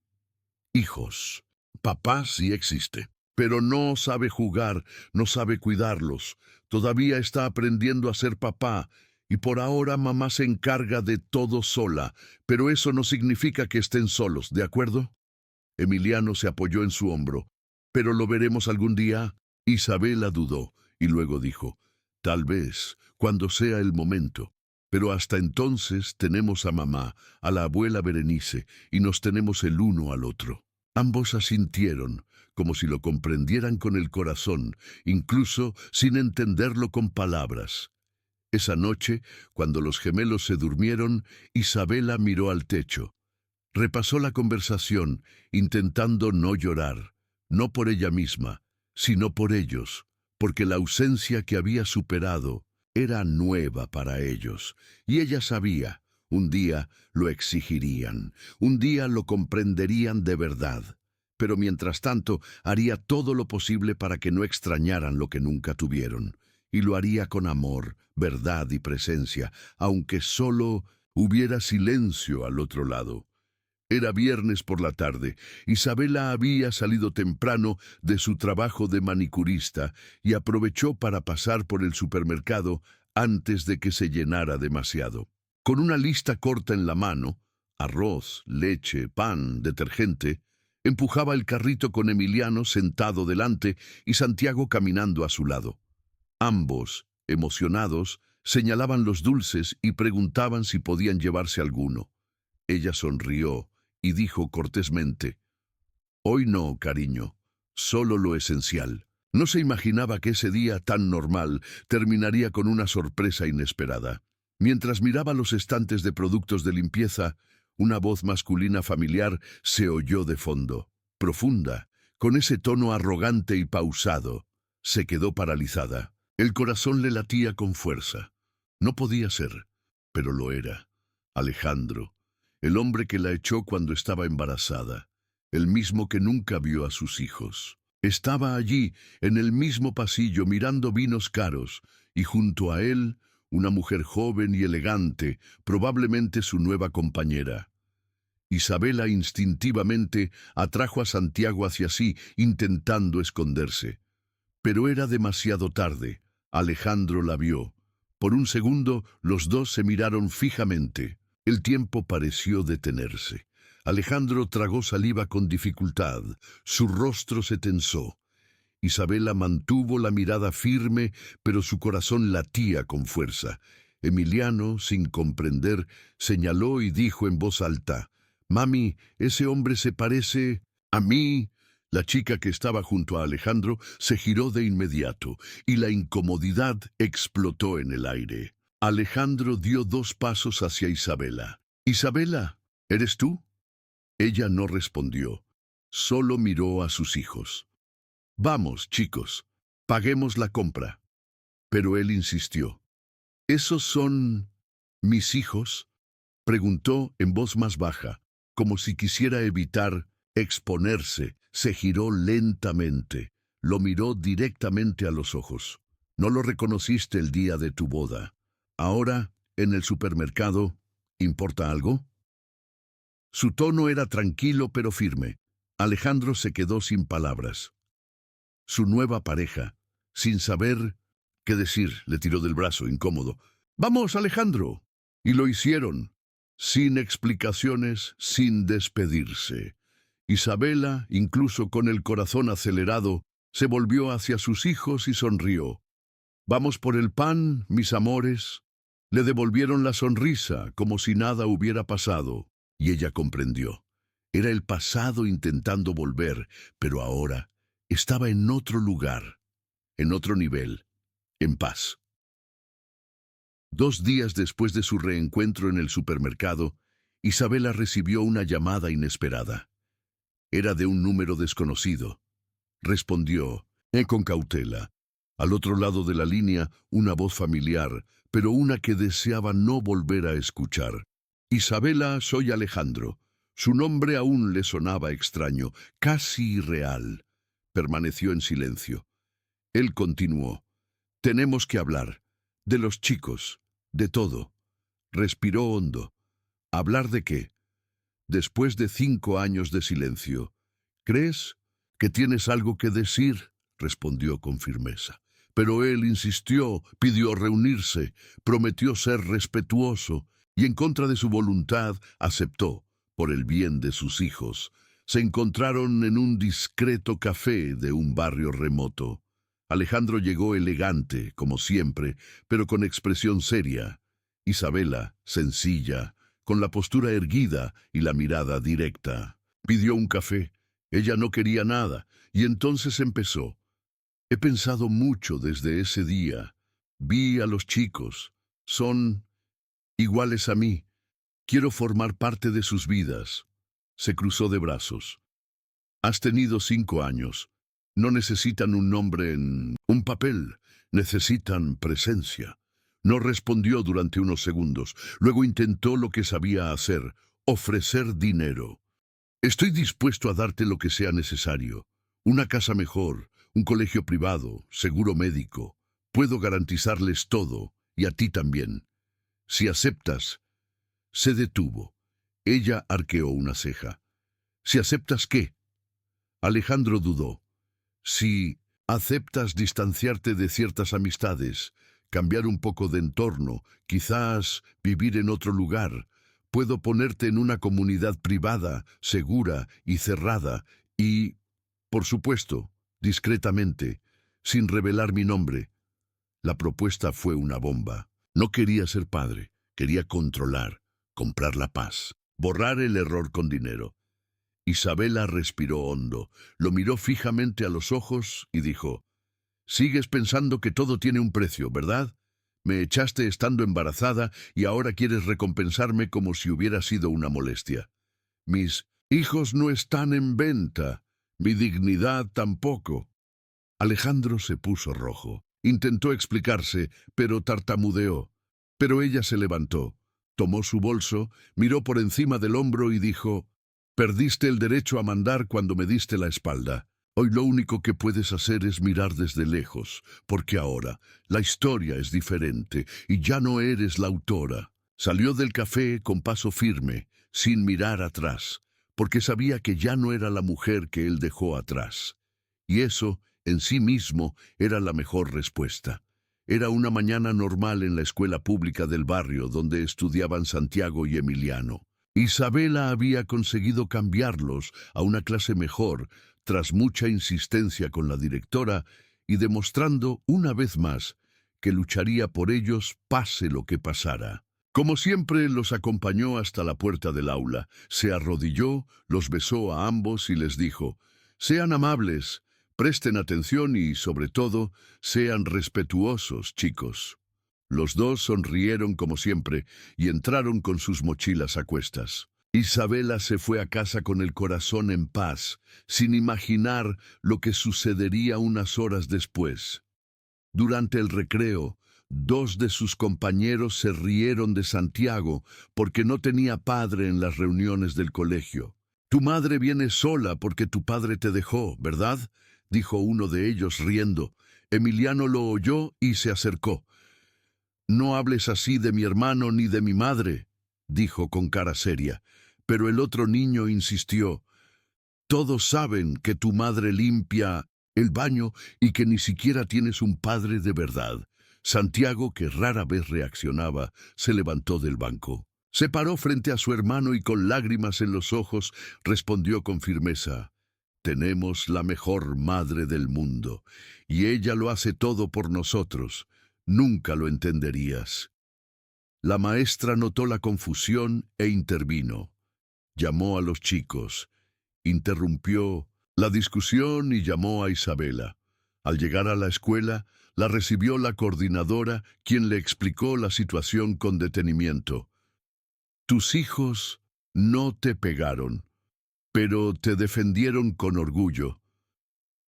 «Hijos, papá sí existe, pero no sabe jugar, no sabe cuidarlos. Todavía está aprendiendo a ser papá y por ahora mamá se encarga de todo sola, pero eso no significa que estén solos, ¿de acuerdo?» Emiliano se apoyó en su hombro. «¿Pero lo veremos algún día?» Isabela dudó y luego dijo, «Tal vez, cuando sea el momento». Pero hasta entonces tenemos a mamá, a la abuela Berenice, y nos tenemos el uno al otro. Ambos asintieron, como si lo comprendieran con el corazón, incluso sin entenderlo con palabras. Esa noche, cuando los gemelos se durmieron, Isabela miró al techo. Repasó la conversación, intentando no llorar, no por ella misma, sino por ellos, porque la ausencia que había superado era nueva para ellos, y ella sabía, un día lo exigirían, un día lo comprenderían de verdad. Pero mientras tanto, haría todo lo posible para que no extrañaran lo que nunca tuvieron, y lo haría con amor, verdad y presencia, aunque solo hubiera silencio al otro lado. Era viernes por la tarde. Isabela había salido temprano de su trabajo de manicurista y aprovechó para pasar por el supermercado antes de que se llenara demasiado. Con una lista corta en la mano, arroz, leche, pan, detergente, empujaba el carrito con Emiliano sentado delante y Santiago caminando a su lado. Ambos, emocionados, señalaban los dulces y preguntaban si podían llevarse alguno. Ella sonrió y dijo cortésmente: «Hoy no, cariño, solo lo esencial». No se imaginaba que ese día tan normal terminaría con una sorpresa inesperada. Mientras miraba los estantes de productos de limpieza, una voz masculina familiar se oyó de fondo, profunda, con ese tono arrogante y pausado. Se quedó paralizada. El corazón le latía con fuerza. No podía ser, pero lo era. Alejandro, el hombre que la echó cuando estaba embarazada, el mismo que nunca vio a sus hijos. Estaba allí, en el mismo pasillo, mirando vinos caros, y junto a él, una mujer joven y elegante, probablemente su nueva compañera. Isabela instintivamente atrajo a Santiago hacia sí, intentando esconderse. Pero era demasiado tarde. Alejandro la vio. Por un segundo, los dos se miraron fijamente. El tiempo pareció detenerse. Alejandro tragó saliva con dificultad. Su rostro se tensó. Isabela mantuvo la mirada firme, pero su corazón latía con fuerza. Emiliano, sin comprender, señaló y dijo en voz alta: «Mami, ese hombre se parece a mí». La chica que estaba junto a Alejandro se giró de inmediato, y la incomodidad explotó en el aire. Alejandro dio 2 pasos hacia Isabela. «Isabela, ¿eres tú?». Ella no respondió, solo miró a sus hijos. «Vamos, chicos, paguemos la compra». Pero él insistió. «¿Esos son mis hijos?», preguntó en voz más baja, como si quisiera evitar exponerse. Se giró lentamente, lo miró directamente a los ojos. «No lo reconociste el día de tu boda. Ahora, en el supermercado, ¿importa algo?». Su tono era tranquilo pero firme. Alejandro se quedó sin palabras. Su nueva pareja, sin saber qué decir, le tiró del brazo, incómodo. «Vamos, Alejandro». Y lo hicieron, sin explicaciones, sin despedirse. Isabela, incluso con el corazón acelerado, se volvió hacia sus hijos y sonrió. «Vamos por el pan, mis amores». Le devolvieron la sonrisa, como si nada hubiera pasado, y ella comprendió. Era el pasado intentando volver, pero ahora estaba en otro lugar, en otro nivel, en paz. 2 días después de su reencuentro en el supermercado, Isabela recibió una llamada inesperada. Era de un número desconocido. Respondió, con cautela. Al otro lado de la línea, una voz familiar, pero una que deseaba no volver a escuchar. «Isabela, soy Alejandro». Su nombre aún le sonaba extraño, casi irreal. Permaneció en silencio. Él continuó. «Tenemos que hablar. De los chicos. De todo». Respiró hondo. «¿Hablar de qué?». Después de 5 años de silencio. «¿Crees que tienes algo que decir?», respondió con firmeza. Pero él insistió, pidió reunirse, prometió ser respetuoso, y en contra de su voluntad aceptó, por el bien de sus hijos. Se encontraron en un discreto café de un barrio remoto. Alejandro llegó elegante, como siempre, pero con expresión seria. Isabela, sencilla, con la postura erguida y la mirada directa, pidió un café. Ella no quería nada, y entonces empezó. He pensado mucho desde ese día. Vi a los chicos. Son iguales a mí. Quiero formar parte de sus vidas. Se cruzó de brazos. Has tenido 5 años. No necesitan un nombre en un papel. Necesitan presencia. No respondió durante unos segundos. Luego intentó lo que sabía hacer, ofrecer dinero. Estoy dispuesto a darte lo que sea necesario. Una casa mejor, un colegio privado, seguro médico. Puedo garantizarles todo, y a ti también. Si aceptas. Se detuvo. Ella arqueó una ceja. ¿Si aceptas qué? Alejandro dudó. Si aceptas distanciarte de ciertas amistades, cambiar un poco de entorno, quizás vivir en otro lugar, puedo ponerte en una comunidad privada, segura y cerrada, y, por supuesto, discretamente, sin revelar mi nombre. La propuesta fue una bomba. No quería ser padre, quería controlar, comprar la paz, borrar el error con dinero. Isabela respiró hondo, lo miró fijamente a los ojos y dijo, «Sigues pensando que todo tiene un precio, ¿verdad? Me echaste estando embarazada y ahora quieres recompensarme como si hubiera sido una molestia. Mis hijos no están en venta, mi dignidad tampoco». Alejandro se puso rojo. Intentó explicarse, pero tartamudeó. Pero ella se levantó, tomó su bolso, miró por encima del hombro y dijo, «Perdiste el derecho a mandar cuando me diste la espalda. Hoy lo único que puedes hacer es mirar desde lejos, porque ahora la historia es diferente y ya no eres la autora». Salió del café con paso firme, sin mirar atrás, porque sabía que ya no era la mujer que él dejó atrás. Y eso, en sí mismo, era la mejor respuesta. Era una mañana normal en la escuela pública del barrio donde estudiaban Santiago y Emiliano. Isabela había conseguido cambiarlos a una clase mejor tras mucha insistencia con la directora y demostrando una vez más que lucharía por ellos pase lo que pasara. Como siempre, los acompañó hasta la puerta del aula, se arrodilló, los besó a ambos y les dijo, «Sean amables, presten atención y, sobre todo, sean respetuosos, chicos». Los dos sonrieron como siempre y entraron con sus mochilas a cuestas. Isabela se fue a casa con el corazón en paz, sin imaginar lo que sucedería unas horas después. Durante el recreo, 2 de sus compañeros se rieron de Santiago porque no tenía padre en las reuniones del colegio. «Tu madre viene sola porque tu padre te dejó, ¿verdad?», dijo uno de ellos riendo. Emiliano lo oyó y se acercó. «No hables así de mi hermano ni de mi madre», dijo con cara seria. Pero el otro niño insistió. «Todos saben que tu madre limpia el baño y que ni siquiera tienes un padre de verdad». Santiago, que rara vez reaccionaba, se levantó del banco. Se paró frente a su hermano y con lágrimas en los ojos respondió con firmeza. «Tenemos la mejor madre del mundo, y ella lo hace todo por nosotros. Nunca lo entenderías». La maestra notó la confusión e intervino. Llamó a los chicos, interrumpió la discusión y llamó a Isabela. Al llegar a la escuela, la recibió la coordinadora, quien le explicó la situación con detenimiento. «Tus hijos no te pegaron, pero te defendieron con orgullo.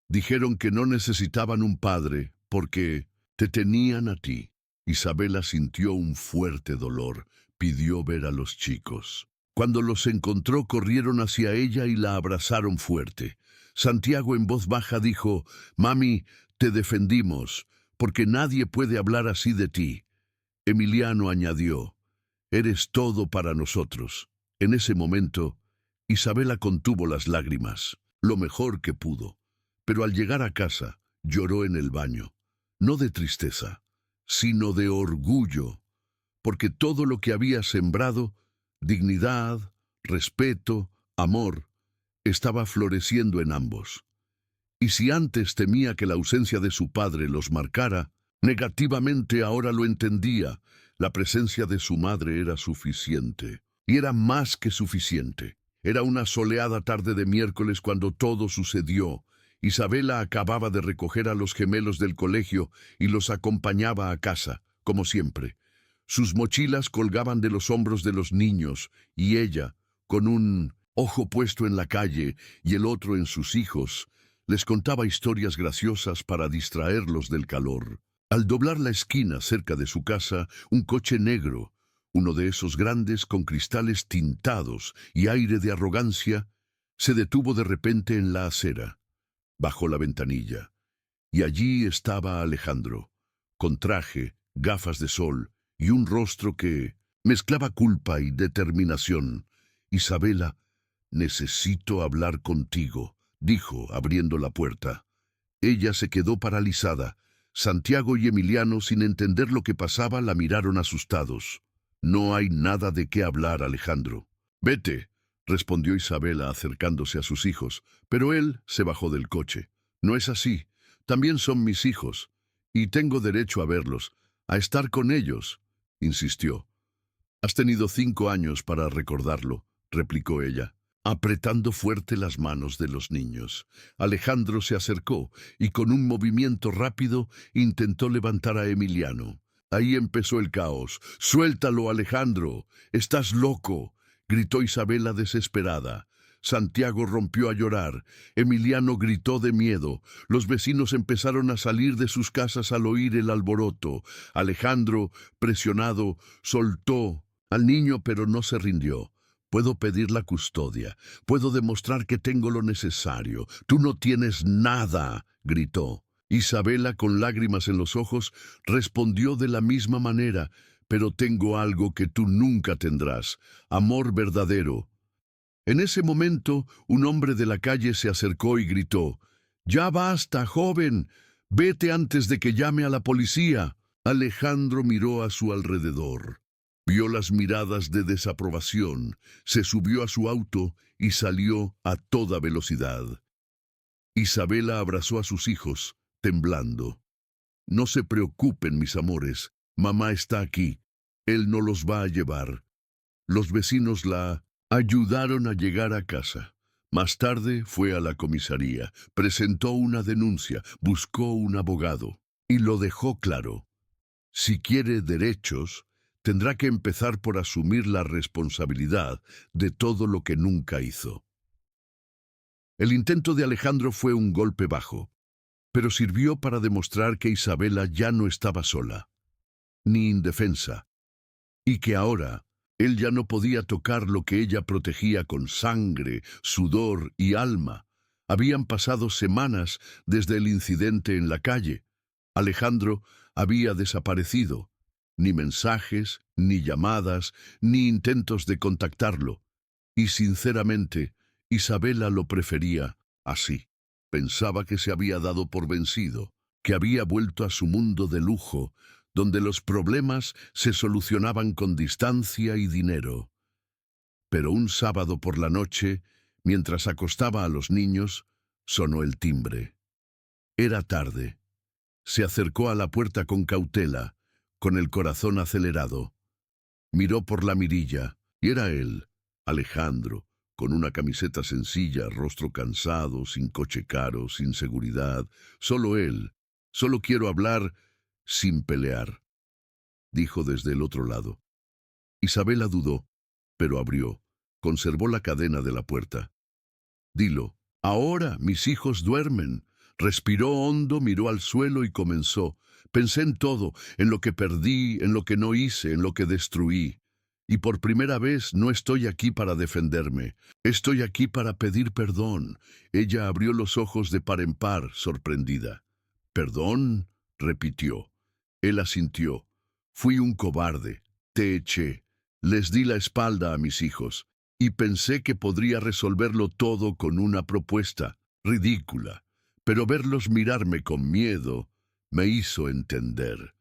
Dijeron que no necesitaban un padre porque te tenían a ti». Isabela sintió un fuerte dolor, pidió ver a los chicos. Cuando los encontró, corrieron hacia ella y la abrazaron fuerte. Santiago en voz baja dijo, «Mami, te defendimos, porque nadie puede hablar así de ti». Emiliano añadió, «Eres todo para nosotros». En ese momento, Isabela contuvo las lágrimas, lo mejor que pudo. Pero al llegar a casa, lloró en el baño, no de tristeza, sino de orgullo, porque todo lo que había sembrado, dignidad, respeto, amor, estaba floreciendo en ambos. Y si antes temía que la ausencia de su padre los marcara, negativamente ahora lo entendía. La presencia de su madre era suficiente, y era más que suficiente. Era una soleada tarde de miércoles cuando todo sucedió. Isabela acababa de recoger a los gemelos del colegio y los acompañaba a casa, como siempre. Sus mochilas colgaban de los hombros de los niños, y ella, con un ojo puesto en la calle y el otro en sus hijos, les contaba historias graciosas para distraerlos del calor. Al doblar la esquina cerca de su casa, un coche negro, uno de esos grandes con cristales tintados y aire de arrogancia, se detuvo de repente en la acera. Bajó la ventanilla, y allí estaba Alejandro, con traje, gafas de sol y un rostro que mezclaba culpa y determinación. «Isabela, necesito hablar contigo», dijo, abriendo la puerta. Ella se quedó paralizada. Santiago y Emiliano, sin entender lo que pasaba, la miraron asustados. «No hay nada de qué hablar, Alejandro». «Vete», respondió Isabela acercándose a sus hijos, pero él se bajó del coche. «No es así. También son mis hijos, y tengo derecho a verlos, a estar con ellos», insistió. «Has tenido 5 años para recordarlo», replicó ella, apretando fuerte las manos de los niños. Alejandro se acercó y con un movimiento rápido intentó levantar a Emiliano. Ahí empezó el caos. «¡Suéltalo, Alejandro! ¡Estás loco!», gritó Isabela desesperada. Santiago rompió a llorar. Emiliano gritó de miedo. Los vecinos empezaron a salir de sus casas al oír el alboroto. Alejandro, presionado, soltó al niño, pero no se rindió. «Puedo pedir la custodia. Puedo demostrar que tengo lo necesario. Tú no tienes nada», gritó. Isabela, con lágrimas en los ojos, respondió de la misma manera. «Pero tengo algo que tú nunca tendrás: amor verdadero». En ese momento, un hombre de la calle se acercó y gritó: «¡Ya basta, joven! Vete antes de que llame a la policía». Alejandro miró a su alrededor. Vio las miradas de desaprobación, se subió a su auto y salió a toda velocidad. Isabela abrazó a sus hijos, temblando. «No se preocupen, mis amores, mamá está aquí. Él no los va a llevar». Los vecinos la ayudaron a llegar a casa. Más tarde fue a la comisaría, presentó una denuncia, buscó un abogado y lo dejó claro. Si quiere derechos, tendrá que empezar por asumir la responsabilidad de todo lo que nunca hizo. El intento de Alejandro fue un golpe bajo, pero sirvió para demostrar que Isabela ya no estaba sola, ni indefensa, y que ahora él ya no podía tocar lo que ella protegía con sangre, sudor y alma. Habían pasado semanas desde el incidente en la calle. Alejandro había desaparecido. Ni mensajes, ni llamadas, ni intentos de contactarlo. Y sinceramente, Isabela lo prefería así. Pensaba que se había dado por vencido, que había vuelto a su mundo de lujo, donde los problemas se solucionaban con distancia y dinero. Pero un sábado por la noche, mientras acostaba a los niños, sonó el timbre. Era tarde. Se acercó a la puerta con cautela, con el corazón acelerado. Miró por la mirilla, y era él, Alejandro, con una camiseta sencilla, rostro cansado, sin coche caro, sin seguridad. Solo él. «Solo quiero hablar sin pelear», dijo desde el otro lado. Isabela dudó, pero abrió. Conservó la cadena de la puerta. «Dilo. Ahora mis hijos duermen». Respiró hondo, miró al suelo y comenzó. «Pensé en todo, en lo que perdí, en lo que no hice, en lo que destruí. Y por primera vez no estoy aquí para defenderme. Estoy aquí para pedir perdón». Ella abrió los ojos de par en par, sorprendida. «¿Perdón?», repitió. Él asintió. «Fui un cobarde. Te eché. Les di la espalda a mis hijos. Y pensé que podría resolverlo todo con una propuesta ridícula. Pero verlos mirarme con miedo me hizo entender».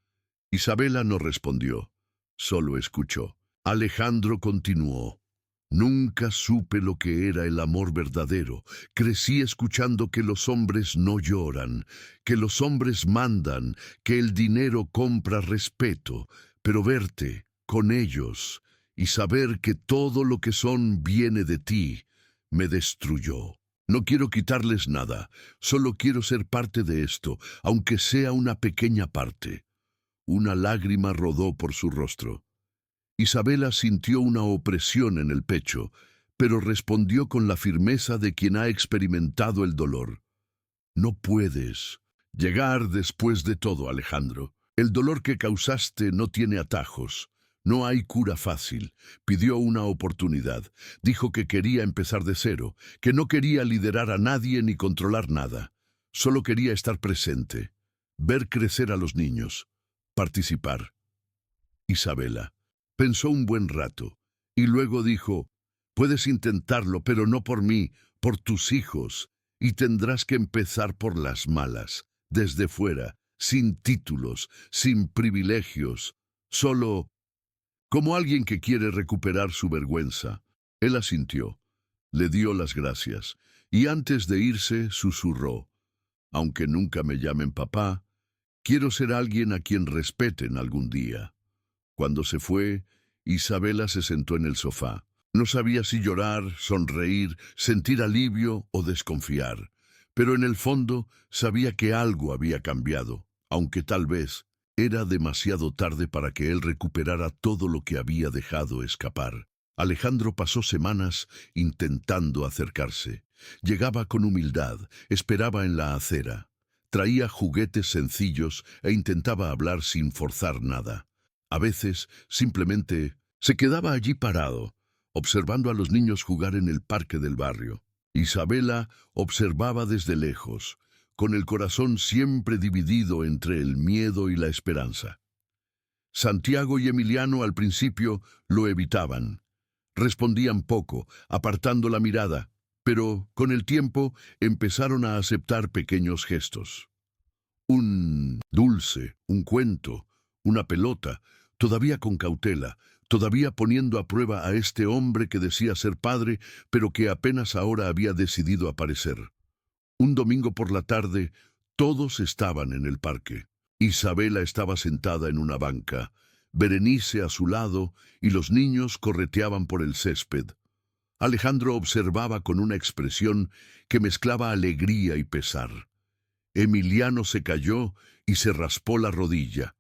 Isabela no respondió, solo escuchó. Alejandro continuó. «Nunca supe lo que era el amor verdadero. Crecí escuchando que los hombres no lloran, que los hombres mandan, que el dinero compra respeto. pero verte con ellos y saber que todo lo que son viene de ti, me destruyó. No quiero quitarles nada, solo quiero ser parte de esto, aunque sea una pequeña parte. Una lágrima rodó por su rostro. Isabela sintió una opresión en el pecho, pero respondió con la firmeza de quien ha experimentado el dolor. No puedes llegar después de todo, Alejandro. El dolor que causaste no tiene atajos. No hay cura fácil. Pidió una oportunidad. Dijo que quería empezar de cero, que no quería liderar a nadie ni controlar nada. Solo quería estar presente, ver crecer a los niños, participar. Isabela pensó un buen rato y luego dijo, puedes intentarlo, pero no por mí, por tus hijos, y tendrás que empezar por las malas, desde fuera, sin títulos, sin privilegios, solo como alguien que quiere recuperar su vergüenza. Él asintió, le dio las gracias, y antes de irse susurró, aunque nunca me llamen papá, quiero ser alguien a quien respeten algún día. Cuando se fue, Isabela se sentó en el sofá. No sabía si llorar, sonreír, sentir alivio o desconfiar, pero en el fondo sabía que algo había cambiado, aunque tal vez era demasiado tarde para que él recuperara todo lo que había dejado escapar. Alejandro pasó semanas intentando acercarse. Llegaba con humildad, esperaba en la acera. Traía juguetes sencillos e intentaba hablar sin forzar nada. A veces, simplemente, se quedaba allí parado, observando a los niños jugar en el parque del barrio. Isabela observaba desde lejos, con el corazón siempre dividido entre el miedo y la esperanza. Santiago y Emiliano al principio lo evitaban. Respondían poco, apartando la mirada, pero con el tiempo empezaron a aceptar pequeños gestos. Un dulce, un cuento, una pelota, todavía con cautela, todavía poniendo a prueba a este hombre que decía ser padre, pero que apenas ahora había decidido aparecer. Un domingo por la tarde, todos estaban en el parque. Isabela estaba sentada en una banca, Berenice a su lado, y los niños correteaban por el césped. Alejandro observaba con una expresión que mezclaba alegría y pesar. Emiliano se cayó y se raspó la rodilla.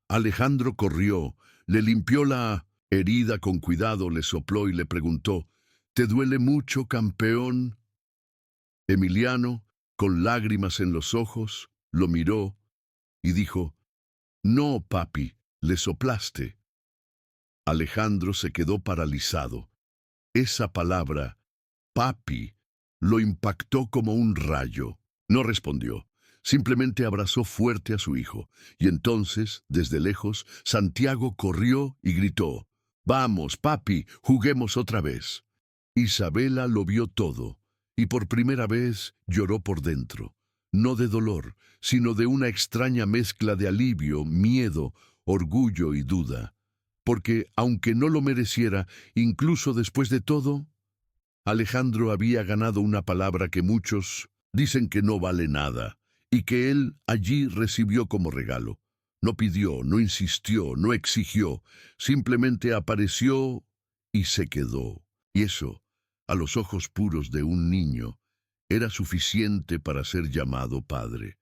Alejandro corrió, le limpió la herida con cuidado, le sopló y le preguntó, ¿te duele mucho, campeón? Emiliano, con lágrimas en los ojos, lo miró y dijo, no, papi, le soplaste. Alejandro se quedó paralizado. Esa palabra, papi, lo impactó como un rayo. No respondió. Simplemente abrazó fuerte a su hijo, y entonces, desde lejos, Santiago corrió y gritó, «Vamos, papi, juguemos otra vez». Isabela lo vio todo, y por primera vez lloró por dentro, no de dolor, sino de una extraña mezcla de alivio, miedo, orgullo y duda, porque, aunque no lo mereciera, incluso después de todo, Alejandro había ganado una palabra que muchos dicen que no vale nada, y que él allí recibió como regalo. No pidió, no insistió, no exigió, simplemente apareció y se quedó. Y eso, a los ojos puros de un niño, era suficiente para ser llamado padre.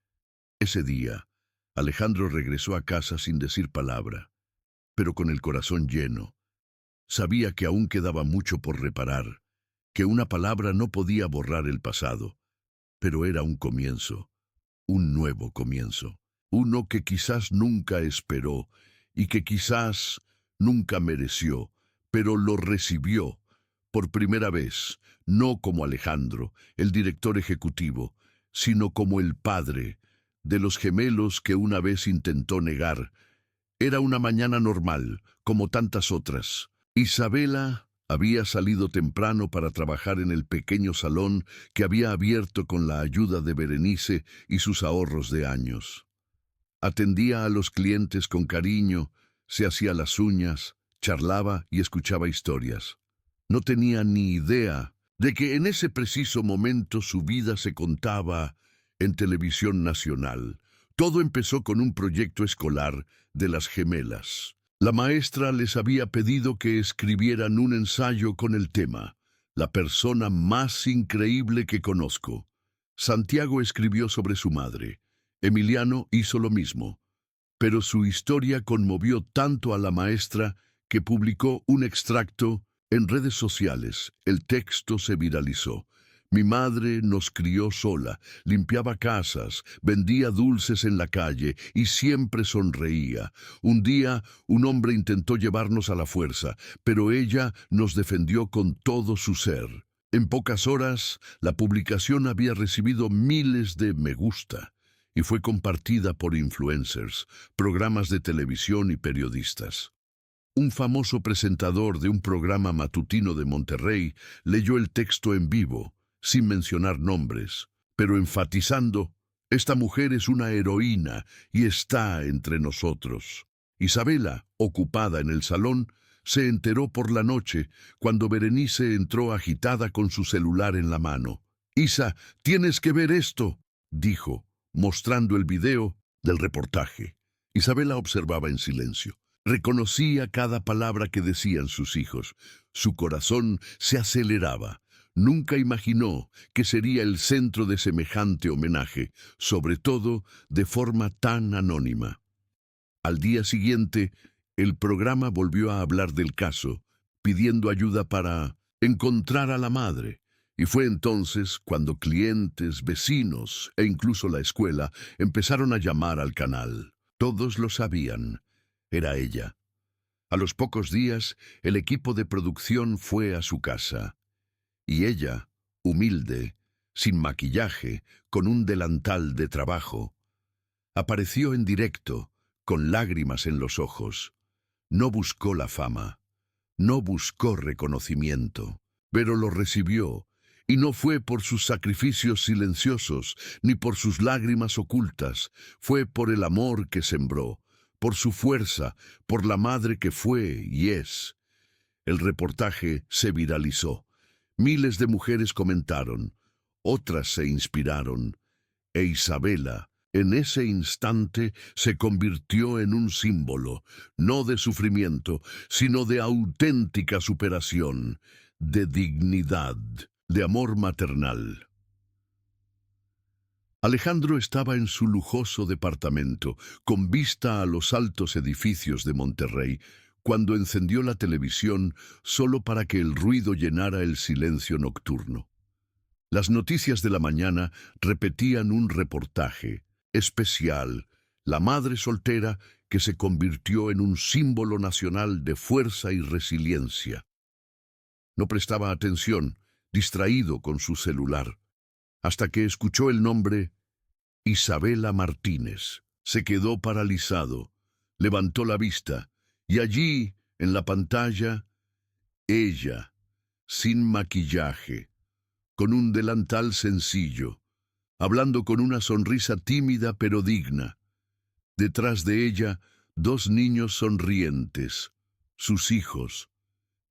Ese día, Alejandro regresó a casa sin decir palabra, pero con el corazón lleno. Sabía que aún quedaba mucho por reparar, que una palabra no podía borrar el pasado, pero era un comienzo. Un nuevo comienzo, uno que quizás nunca esperó y que quizás nunca mereció, pero lo recibió por primera vez, no como Alejandro, el director ejecutivo, sino como el padre de los gemelos que una vez intentó negar. Era una mañana normal, como tantas otras. Isabela había salido temprano para trabajar en el pequeño salón que había abierto con la ayuda de Berenice y sus ahorros de años. Atendía a los clientes con cariño, se hacía las uñas, charlaba y escuchaba historias. No tenía ni idea de que en ese preciso momento su vida se contaba en televisión nacional. Todo empezó con un proyecto escolar de las gemelas. La maestra les había pedido que escribieran un ensayo con el tema «La persona más increíble que conozco». Santiago escribió sobre su madre. Emiliano hizo lo mismo. Pero su historia conmovió tanto a la maestra que publicó un extracto en redes sociales. El texto se viralizó. Mi madre nos crió sola, limpiaba casas, vendía dulces en la calle y siempre sonreía. Un día, un hombre intentó llevarnos a la fuerza, pero ella nos defendió con todo su ser. En pocas horas, la publicación había recibido miles de me gusta y fue compartida por influencers, programas de televisión y periodistas. Un famoso presentador de un programa matutino de Monterrey leyó el texto en vivo, sin mencionar nombres, pero enfatizando, «Esta mujer es una heroína y está entre nosotros». Isabela, ocupada en el salón, se enteró por la noche cuando Berenice entró agitada con su celular en la mano. «Isa, tienes que ver esto», dijo, mostrando el video del reportaje. Isabela observaba en silencio. Reconocía cada palabra que decían sus hijos. Su corazón se aceleraba. Nunca imaginó que sería el centro de semejante homenaje, sobre todo de forma tan anónima. Al día siguiente, el programa volvió a hablar del caso, pidiendo ayuda para encontrar a la madre. Y fue entonces cuando clientes, vecinos e incluso la escuela empezaron a llamar al canal. Todos lo sabían. Era ella. A los pocos días, el equipo de producción fue a su casa. Y ella, humilde, sin maquillaje, con un delantal de trabajo, apareció en directo, con lágrimas en los ojos. No buscó la fama, no buscó reconocimiento, pero lo recibió, y no fue por sus sacrificios silenciosos, ni por sus lágrimas ocultas, fue por el amor que sembró, por su fuerza, por la madre que fue y es. El reportaje se viralizó. Miles de mujeres comentaron, otras se inspiraron, e Isabela, en ese instante, se convirtió en un símbolo, no de sufrimiento, sino de auténtica superación, de dignidad, de amor maternal. Alejandro estaba en su lujoso departamento, con vista a los altos edificios de Monterrey, cuando encendió la televisión solo para que el ruido llenara el silencio nocturno. Las noticias de la mañana repetían un reportaje especial, la madre soltera que se convirtió en un símbolo nacional de fuerza y resiliencia. No prestaba atención, distraído con su celular, hasta que escuchó el nombre Isabela Martínez. Se quedó paralizado, levantó la vista, y allí, en la pantalla, ella, sin maquillaje, con un delantal sencillo, hablando con una sonrisa tímida pero digna. Detrás de ella, dos niños sonrientes, sus hijos.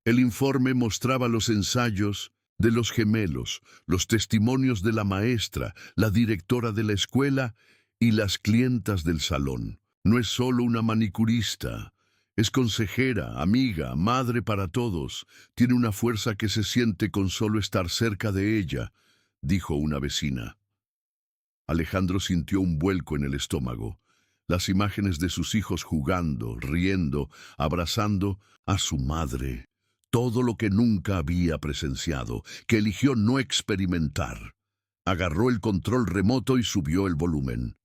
El informe mostraba los ensayos de los gemelos, los testimonios de la maestra, la directora de la escuela y las clientas del salón. No es solo una manicurista, es consejera, amiga, madre para todos. Tiene una fuerza que se siente con solo estar cerca de ella, dijo una vecina. Alejandro sintió un vuelco en el estómago. Las imágenes de sus hijos jugando, riendo, abrazando a su madre. Todo lo que nunca había presenciado, que eligió no experimentar. Agarró el control remoto y subió el volumen.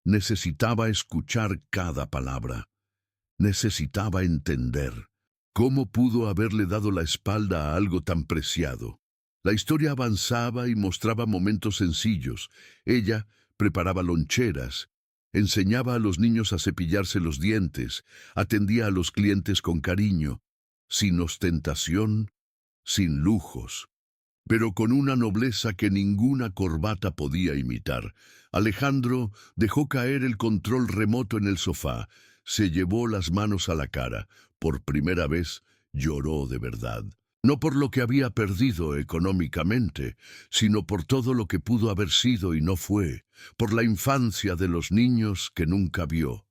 Necesitaba escuchar cada palabra. Necesitaba entender. ¿Cómo pudo haberle dado la espalda a algo tan preciado? La historia avanzaba y mostraba momentos sencillos. Ella preparaba loncheras, enseñaba a los niños a cepillarse los dientes, atendía a los clientes con cariño, sin ostentación, sin lujos, pero con una nobleza que ninguna corbata podía imitar. Alejandro dejó caer el control remoto en el sofá, se llevó las manos a la cara. Por primera vez lloró de verdad. No por lo que había perdido económicamente, sino por todo lo que pudo haber sido y no fue, por la infancia de los niños que nunca vio,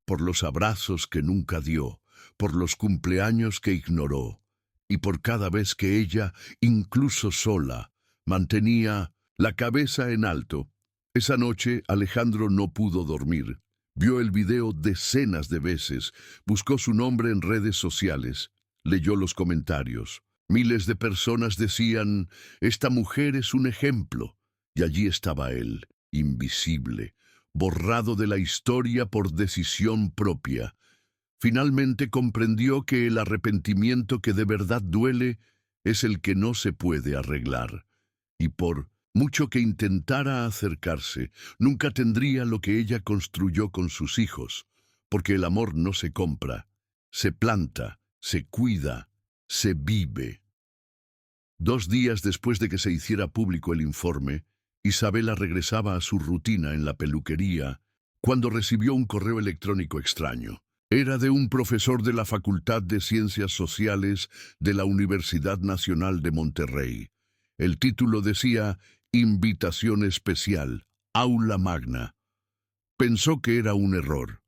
por los abrazos que nunca dio, por los cumpleaños que ignoró y por cada vez que ella, incluso sola, mantenía la cabeza en alto. Esa noche Alejandro no pudo dormir. Vio el video decenas de veces, buscó su nombre en redes sociales, leyó los comentarios. Miles de personas decían, esta mujer es un ejemplo. Y allí estaba él, invisible, borrado de la historia por decisión propia. Finalmente comprendió que el arrepentimiento que de verdad duele es el que no se puede arreglar. Y por mucho que intentara acercarse, nunca tendría lo que ella construyó con sus hijos, porque el amor no se compra, se planta, se cuida, se vive. 2 días después de que se hiciera público el informe, Isabela regresaba a su rutina en la peluquería cuando recibió un correo electrónico extraño. Era de un profesor de la Facultad de Ciencias Sociales de la Universidad Nacional de Monterrey. El título decía Invitación especial, Aula Magna. Pensó que era un error.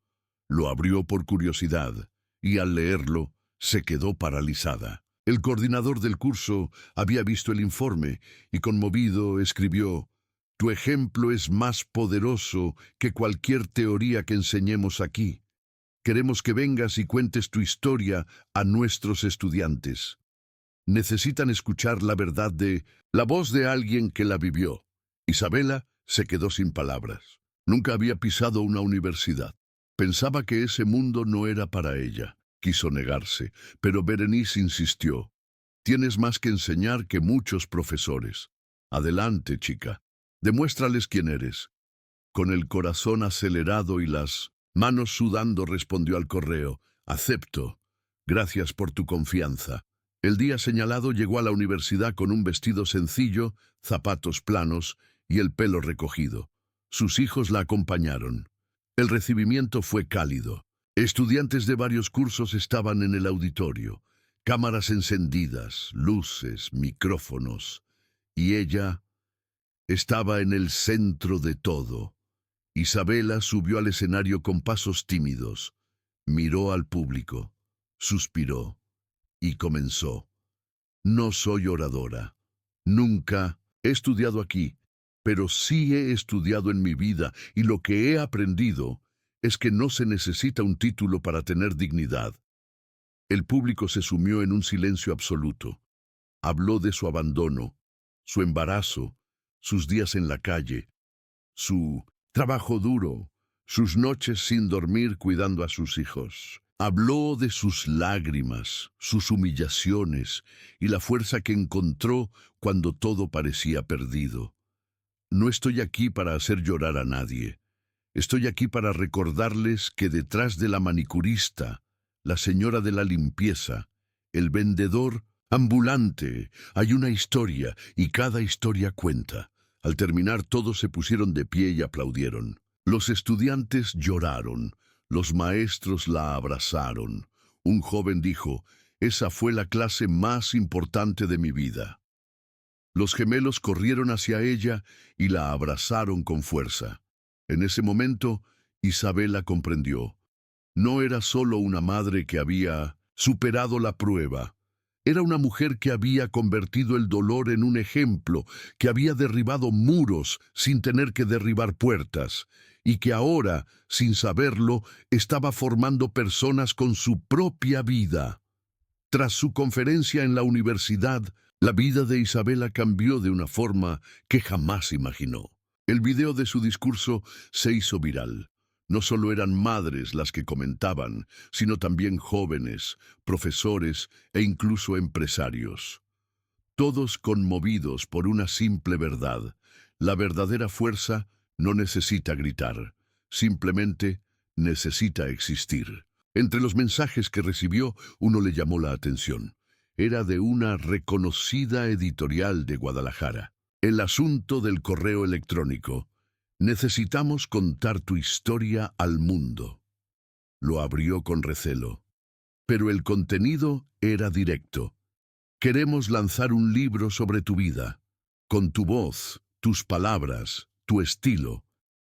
Lo abrió por curiosidad y al leerlo se quedó paralizada. El coordinador del curso había visto el informe y conmovido escribió: «Tu ejemplo es más poderoso que cualquier teoría que enseñemos aquí. Queremos que vengas y cuentes tu historia a nuestros estudiantes. Necesitan escuchar la verdad la voz de alguien que la vivió». Isabela se quedó sin palabras. Nunca había pisado una universidad. Pensaba que ese mundo no era para ella. Quiso negarse, pero Berenice insistió. «Tienes más que enseñar que muchos profesores. Adelante, chica. Demuéstrales quién eres». Con el corazón acelerado y las manos sudando respondió al correo: «Acepto. Gracias por tu confianza». El día señalado llegó a la universidad con un vestido sencillo, zapatos planos y el pelo recogido. Sus hijos la acompañaron. El recibimiento fue cálido. Estudiantes de varios cursos estaban en el auditorio, cámaras encendidas, luces, micrófonos, y ella estaba en el centro de todo. Isabela subió al escenario con pasos tímidos, miró al público, suspiró y comenzó. «No soy oradora. Nunca he estudiado aquí, pero sí he estudiado en mi vida y lo que he aprendido es que no se necesita un título para tener dignidad». El público se sumió en un silencio absoluto. Habló de su abandono, su embarazo, sus días en la calle, su trabajo duro, sus noches sin dormir cuidando a sus hijos. Habló de sus lágrimas, sus humillaciones y la fuerza que encontró cuando todo parecía perdido. «No estoy aquí para hacer llorar a nadie. Estoy aquí para recordarles que detrás de la manicurista, la señora de la limpieza, el vendedor ambulante, hay una historia y cada historia cuenta». Al terminar, todos se pusieron de pie y aplaudieron. Los estudiantes lloraron, los maestros la abrazaron. Un joven dijo: «Esa fue la clase más importante de mi vida». Los gemelos corrieron hacia ella y la abrazaron con fuerza. En ese momento, Isabela comprendió. No era solo una madre que había superado la prueba. Era una mujer que había convertido el dolor en un ejemplo, que había derribado muros sin tener que derribar puertas, y que ahora, sin saberlo, estaba formando personas con su propia vida. Tras su conferencia en la universidad, la vida de Isabela cambió de una forma que jamás imaginó. El video de su discurso se hizo viral. No solo eran madres las que comentaban, sino también jóvenes, profesores e incluso empresarios. Todos conmovidos por una simple verdad. La verdadera fuerza no necesita gritar, simplemente necesita existir. Entre los mensajes que recibió, uno le llamó la atención. Era de una reconocida editorial de Guadalajara. El asunto del correo electrónico. «Necesitamos contar tu historia al mundo». Lo abrió con recelo. Pero el contenido era directo. «Queremos lanzar un libro sobre tu vida, con tu voz, tus palabras, tu estilo.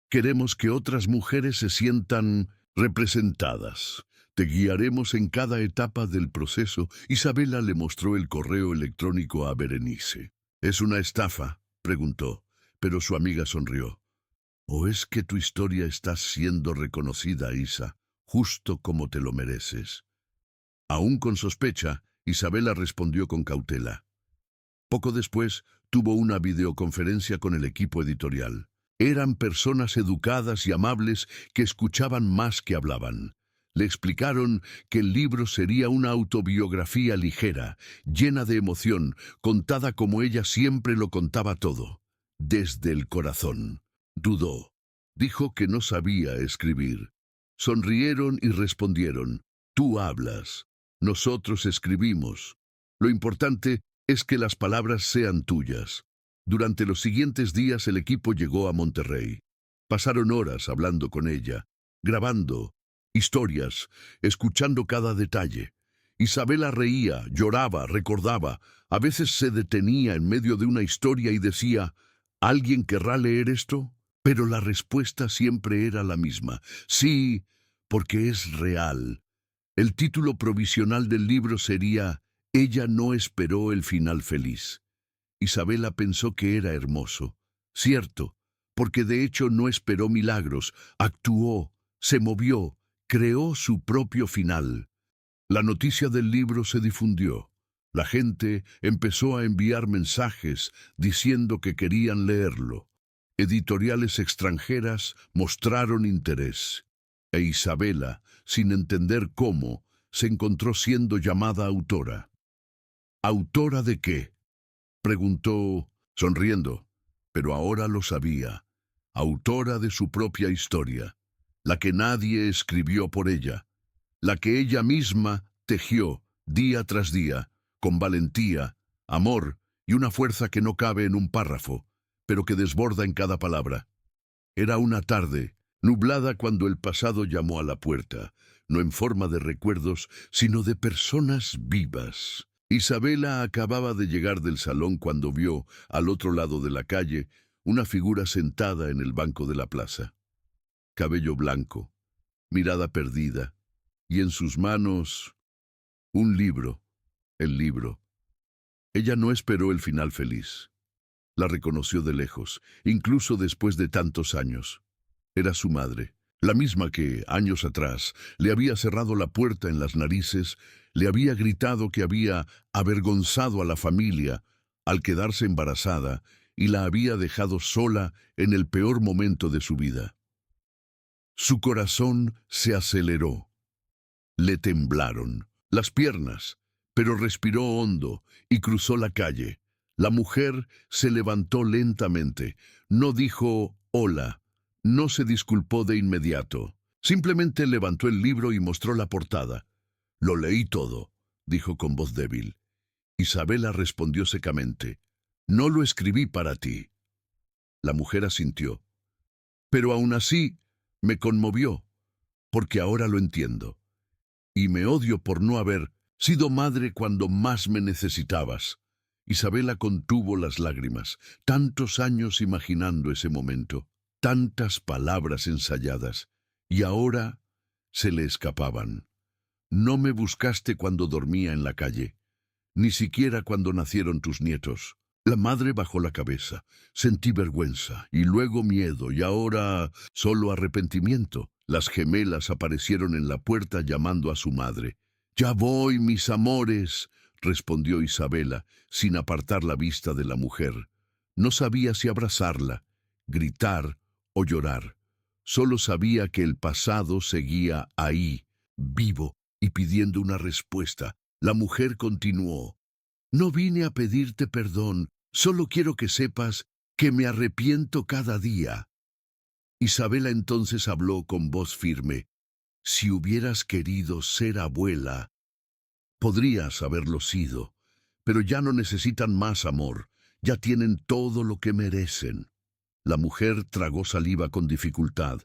Queremos que otras mujeres se sientan representadas. Te guiaremos en cada etapa del proceso. Isabela le mostró el correo electrónico a Berenice. ¿Es una estafa?, preguntó, pero su amiga sonrió. ¿O es que tu historia está siendo reconocida, Isa, justo como te lo mereces? Aún con sospecha, Isabela respondió con cautela. Poco después, tuvo una videoconferencia con el equipo editorial. Eran personas educadas y amables que escuchaban más que hablaban. Le explicaron que el libro sería una autobiografía ligera, llena de emoción, contada como ella siempre lo contaba todo, desde el corazón. Dudó. Dijo que no sabía escribir. Sonrieron y respondieron: tú hablas, nosotros escribimos. Lo importante es que las palabras sean tuyas. Durante los siguientes días el equipo llegó a Monterrey. Pasaron horas hablando con ella, grabando historias, escuchando cada detalle. Isabela reía, lloraba, recordaba. A veces se detenía en medio de una historia y decía: ¿alguien querrá leer esto? Pero la respuesta siempre era la misma: sí, porque es real. El título provisional del libro sería Ella no esperó el final feliz. Isabela pensó que era hermoso. Cierto, porque de hecho no esperó milagros, actuó, se movió, creó su propio final. La noticia del libro se difundió. La gente empezó a enviar mensajes diciendo que querían leerlo. Editoriales extranjeras mostraron interés. E Isabela, sin entender cómo, se encontró siendo llamada autora. ¿Autora de qué?, preguntó, sonriendo, pero ahora lo sabía. Autora de su propia historia, la que nadie escribió por ella, la que ella misma tejió día tras día, con valentía, amor y una fuerza que no cabe en un párrafo, pero que desborda en cada palabra. Era una tarde, nublada, cuando el pasado llamó a la puerta, no en forma de recuerdos, sino de personas vivas. Isabela acababa de llegar del salón cuando vio, al otro lado de la calle, una figura sentada en el banco de la plaza. Cabello blanco, mirada perdida, y en sus manos un libro, el libro. Ella no esperó el final feliz. La reconoció de lejos, incluso después de tantos años. Era su madre, la misma que, años atrás, le había cerrado la puerta en las narices, le había gritado que había avergonzado a la familia al quedarse embarazada y la había dejado sola en el peor momento de su vida. Su corazón se aceleró. Le temblaron las piernas, pero respiró hondo y cruzó la calle. La mujer se levantó lentamente, no dijo hola, no se disculpó de inmediato. Simplemente levantó el libro y mostró la portada. Lo leí todo, dijo con voz débil. Isabela respondió secamente: no lo escribí para ti. La mujer asintió. Pero aún así me conmovió, porque ahora lo entiendo. Y me odio por no haber sido madre cuando más me necesitabas. Isabela contuvo las lágrimas, tantos años imaginando ese momento, tantas palabras ensayadas, y ahora se le escapaban. No me buscaste cuando dormía en la calle, ni siquiera cuando nacieron tus nietos. La madre bajó la cabeza. Sentí vergüenza, y luego miedo, y ahora solo arrepentimiento. Las gemelas aparecieron en la puerta llamando a su madre. «Ya voy, mis amores», respondió Isabela, sin apartar la vista de la mujer. No sabía si abrazarla, gritar o llorar. Solo sabía que el pasado seguía ahí, vivo y pidiendo una respuesta. La mujer continuó: «No vine a pedirte perdón, solo quiero que sepas que me arrepiento cada día». Isabela entonces habló con voz firme: «Si hubieras querido ser abuela, podrías haberlo sido, pero ya no necesitan más amor, ya tienen todo lo que merecen». La mujer tragó saliva con dificultad.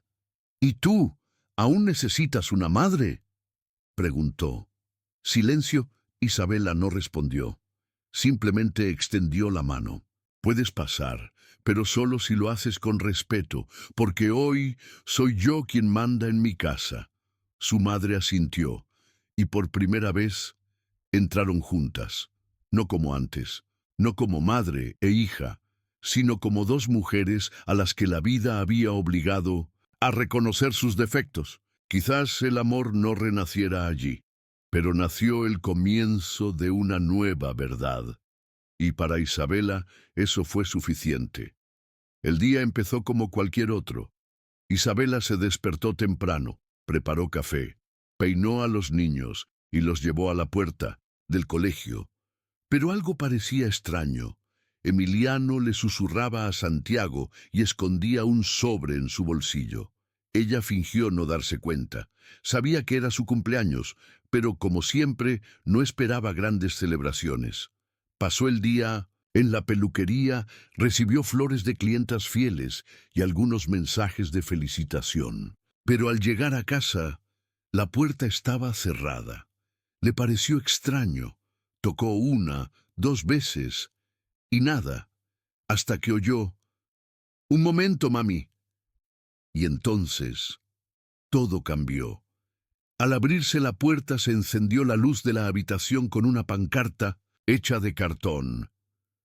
«¿Y tú, aún necesitas una madre?», preguntó. Silencio. Isabela no respondió. Simplemente extendió la mano. «Puedes pasar, pero solo si lo haces con respeto, porque hoy soy yo quien manda en mi casa. Su madre asintió, y por primera vez entraron juntas, no como antes, no como madre e hija, sino como dos mujeres a las que la vida había obligado a reconocer sus defectos. Quizás el amor no renaciera allí, pero nació el comienzo de una nueva verdad. Y para Isabela eso fue suficiente. El día empezó como cualquier otro. Isabela se despertó temprano, preparó café, peinó a los niños y los llevó a la puerta del colegio. Pero algo parecía extraño. Emiliano le susurraba a Santiago y escondía un sobre en su bolsillo. Ella fingió no darse cuenta. Sabía que era su cumpleaños, pero como siempre no esperaba grandes celebraciones. Pasó el día en la peluquería, recibió flores de clientas fieles y algunos mensajes de felicitación. Pero al llegar a casa, la puerta estaba cerrada. Le pareció extraño. Tocó una, dos veces, y nada, hasta que oyó: «Un momento, mami». Y entonces, todo cambió. Al abrirse la puerta se encendió la luz de la habitación con una pancarta hecha de cartón.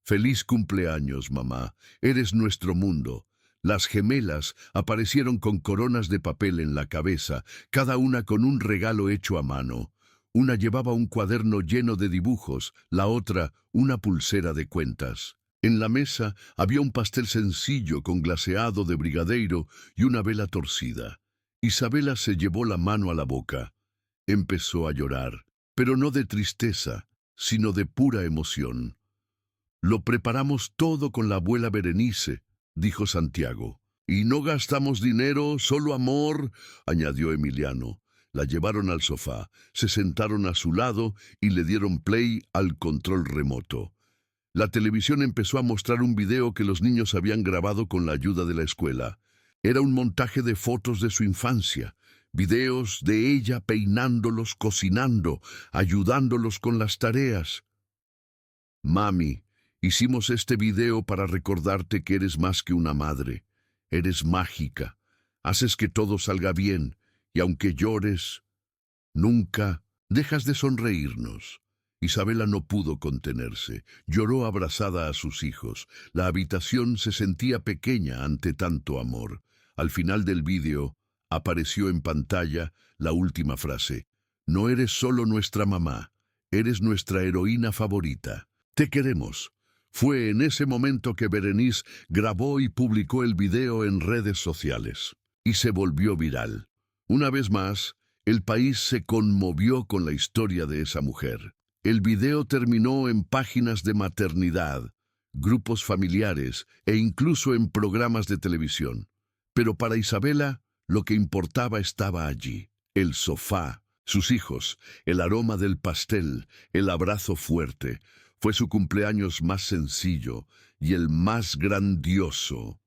«Feliz cumpleaños, mamá. Eres nuestro mundo». Las gemelas aparecieron con coronas de papel en la cabeza, cada una con un regalo hecho a mano. Una llevaba un cuaderno lleno de dibujos, la otra una pulsera de cuentas. En la mesa había un pastel sencillo con glaseado de brigadeiro y una vela torcida. Isabela se llevó la mano a la boca. Empezó a llorar, pero no de tristeza, sino de pura emoción. «Lo preparamos todo con la abuela Berenice», dijo Santiago. «Y no gastamos dinero, solo amor», añadió Emiliano. La llevaron al sofá, se sentaron a su lado y le dieron play al control remoto. La televisión empezó a mostrar un video que los niños habían grabado con la ayuda de la escuela. Era un montaje de fotos de su infancia, videos de ella peinándolos, cocinando, ayudándolos con las tareas. «Mami, hicimos este video para recordarte que eres más que una madre. Eres mágica. Haces que todo salga bien, y aunque llores, nunca dejas de sonreírnos». Isabela no pudo contenerse. Lloró abrazada a sus hijos. La habitación se sentía pequeña ante tanto amor. Al final del vídeo apareció en pantalla la última frase: «No eres solo nuestra mamá, eres nuestra heroína favorita. Te queremos». Fue en ese momento que Berenice grabó y publicó el video en redes sociales. Y se volvió viral. Una vez más, el país se conmovió con la historia de esa mujer. El video terminó en páginas de maternidad, grupos familiares e incluso en programas de televisión. Pero para Isabela, lo que importaba estaba allí: el sofá, sus hijos, el aroma del pastel, el abrazo fuerte. Fue su cumpleaños más sencillo y el más grandioso.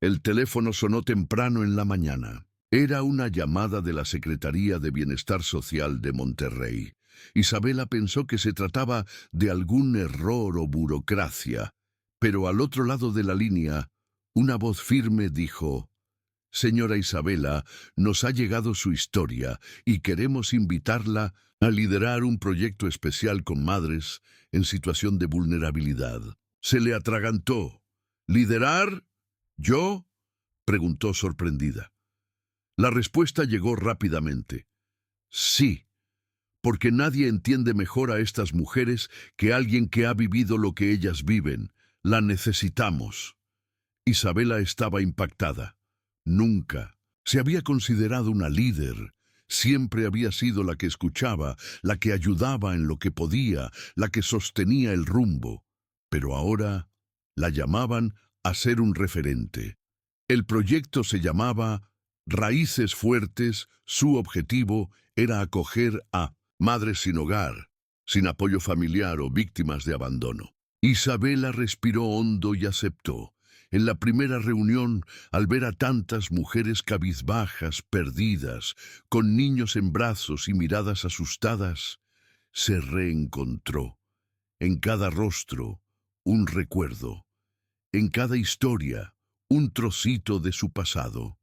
El teléfono sonó temprano en la mañana. Era una llamada de la Secretaría de Bienestar Social de Monterrey. Isabela pensó que se trataba de algún error o burocracia, pero al otro lado de la línea, una voz firme dijo: «Señora Isabela, nos ha llegado su historia y queremos invitarla a liderar un proyecto especial con madres en situación de vulnerabilidad». Se le atragantó. «¿Liderar? ¿Yo?», preguntó sorprendida. La respuesta llegó rápidamente: «Sí, porque nadie entiende mejor a estas mujeres que alguien que ha vivido lo que ellas viven. La necesitamos». Isabela estaba impactada. Nunca se había considerado una líder. Siempre había sido la que escuchaba, la que ayudaba en lo que podía, la que sostenía el rumbo. Pero ahora la llamaban a ser un referente. El proyecto se llamaba Raíces Fuertes. Su objetivo era acoger a madres sin hogar, sin apoyo familiar o víctimas de abandono. Isabela respiró hondo y aceptó. En la primera reunión, al ver a tantas mujeres cabizbajas, perdidas, con niños en brazos y miradas asustadas, se reencontró. En cada rostro, un recuerdo. En cada historia, un trocito de su pasado.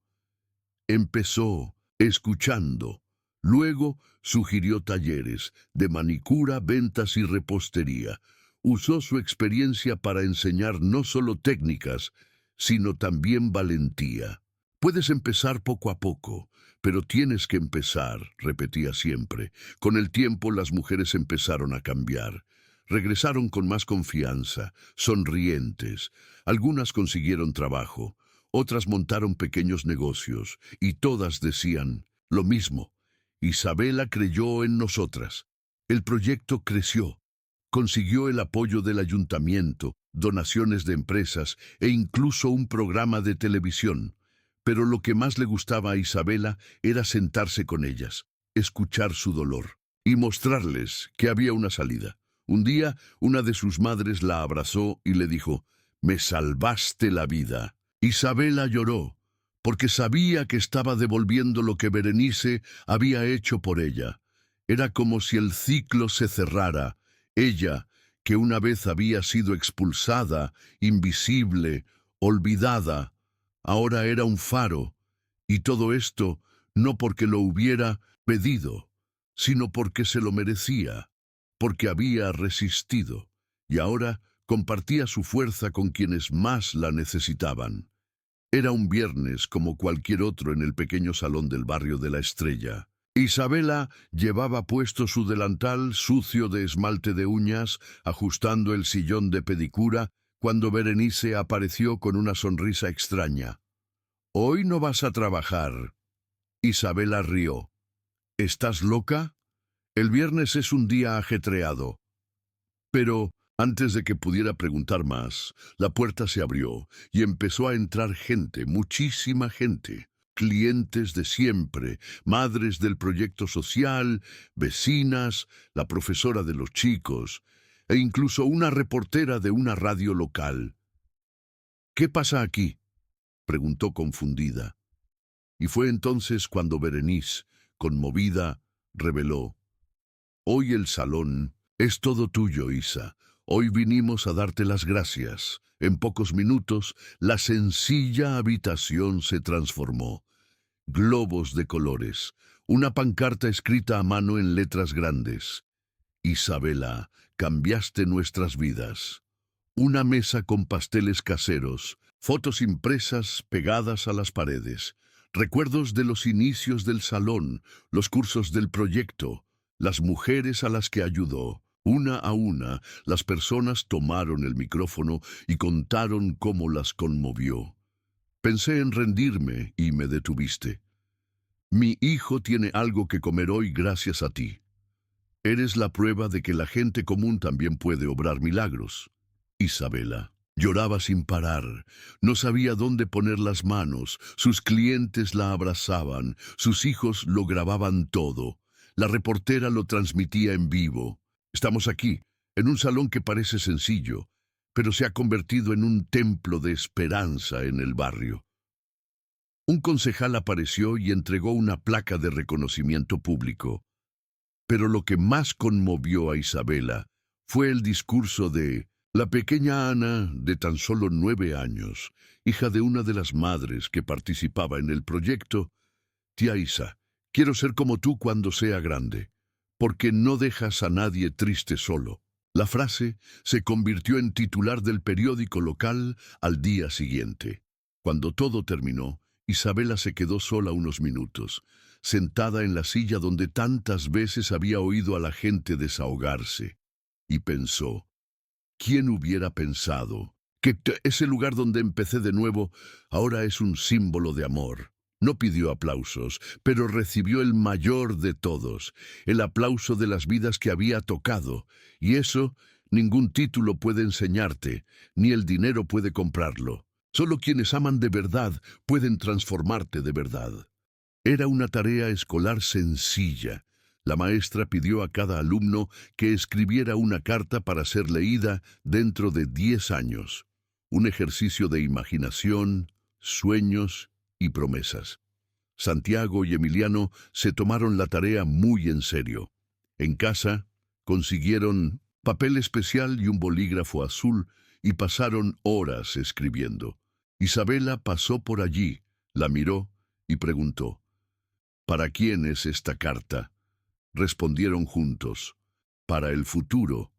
Empezó escuchando, Luego sugirió talleres de manicura, ventas y repostería. Usó su experiencia para enseñar no solo técnicas, sino también valentía. Puedes empezar poco a poco, pero tienes que empezar, repetía siempre. Con el tiempo las mujeres empezaron a cambiar. Regresaron con más confianza, sonrientes. Algunas consiguieron trabajo, otras montaron pequeños negocios, y todas decían lo mismo: Isabela creyó en nosotras. El proyecto creció. Consiguió el apoyo del ayuntamiento, donaciones de empresas e incluso un programa de televisión. Pero lo que más le gustaba a Isabela era sentarse con ellas, escuchar su dolor y mostrarles que había una salida. Un día, una de sus madres la abrazó y le dijo: «Me salvaste la vida». Isabela lloró, porque sabía que estaba devolviendo lo que Berenice había hecho por ella. Era como si el ciclo se cerrara. Ella, que una vez había sido expulsada, invisible, olvidada, ahora era un faro, y todo esto no porque lo hubiera pedido, sino porque se lo merecía, porque había resistido, y ahora compartía su fuerza con quienes más la necesitaban. Era un viernes como cualquier otro en el pequeño salón del barrio de La Estrella. Isabela llevaba puesto su delantal sucio de esmalte de uñas, ajustando el sillón de pedicura, cuando Berenice apareció con una sonrisa extraña. «¿Hoy no vas a trabajar?» Isabela rió. «¿Estás loca? El viernes es un día ajetreado». Pero antes de que pudiera preguntar más, la puerta se abrió y empezó a entrar gente, muchísima gente. Clientes de siempre, madres del proyecto social, vecinas, la profesora de los chicos, e incluso una reportera de una radio local. «¿Qué pasa aquí?», preguntó confundida. Y fue entonces cuando Berenice, conmovida, reveló: «Hoy el salón es todo tuyo, Isa. Hoy vinimos a darte las gracias». En pocos minutos, la sencilla habitación se transformó. Globos de colores, una pancarta escrita a mano en letras grandes: «Isabela, cambiaste nuestras vidas». Una mesa con pasteles caseros, fotos impresas pegadas a las paredes, recuerdos de los inicios del salón, los cursos del proyecto, las mujeres a las que ayudó. Una a una, las personas tomaron el micrófono y contaron cómo las conmovió. Pensé en rendirme y me detuviste. «Mi hijo tiene algo que comer hoy gracias a ti. Eres la prueba de que la gente común también puede obrar milagros». Isabela lloraba sin parar. No sabía dónde poner las manos. Sus clientes la abrazaban. Sus hijos lo grababan todo. La reportera lo transmitía en vivo. «Estamos aquí, en un salón que parece sencillo, pero se ha convertido en un templo de esperanza en el barrio». Un concejal apareció y entregó una placa de reconocimiento público. Pero lo que más conmovió a Isabela fue el discurso de la pequeña Ana, de tan solo 9 años, hija de una de las madres que participaba en el proyecto. «Tía Isa, quiero ser como tú cuando sea grande, porque no dejas a nadie triste solo». La frase se convirtió en titular del periódico local al día siguiente. Cuando todo terminó, Isabela se quedó sola unos minutos, sentada en la silla donde tantas veces había oído a la gente desahogarse, y pensó: ¿quién hubiera pensado que ese lugar donde empecé de nuevo ahora es un símbolo de amor? No pidió aplausos, pero recibió el mayor de todos, el aplauso de las vidas que había tocado, y eso ningún título puede enseñarte, ni el dinero puede comprarlo. Solo quienes aman de verdad pueden transformarte de verdad. Era una tarea escolar sencilla. La maestra pidió a cada alumno que escribiera una carta para ser leída dentro de 10 años. Un ejercicio de imaginación, sueños y promesas. Santiago y Emiliano se tomaron la tarea muy en serio. En casa, consiguieron papel especial y un bolígrafo azul y pasaron horas escribiendo. Isabela pasó por allí, la miró y preguntó: ¿Para quién es esta carta? Respondieron juntos. Para el futuro.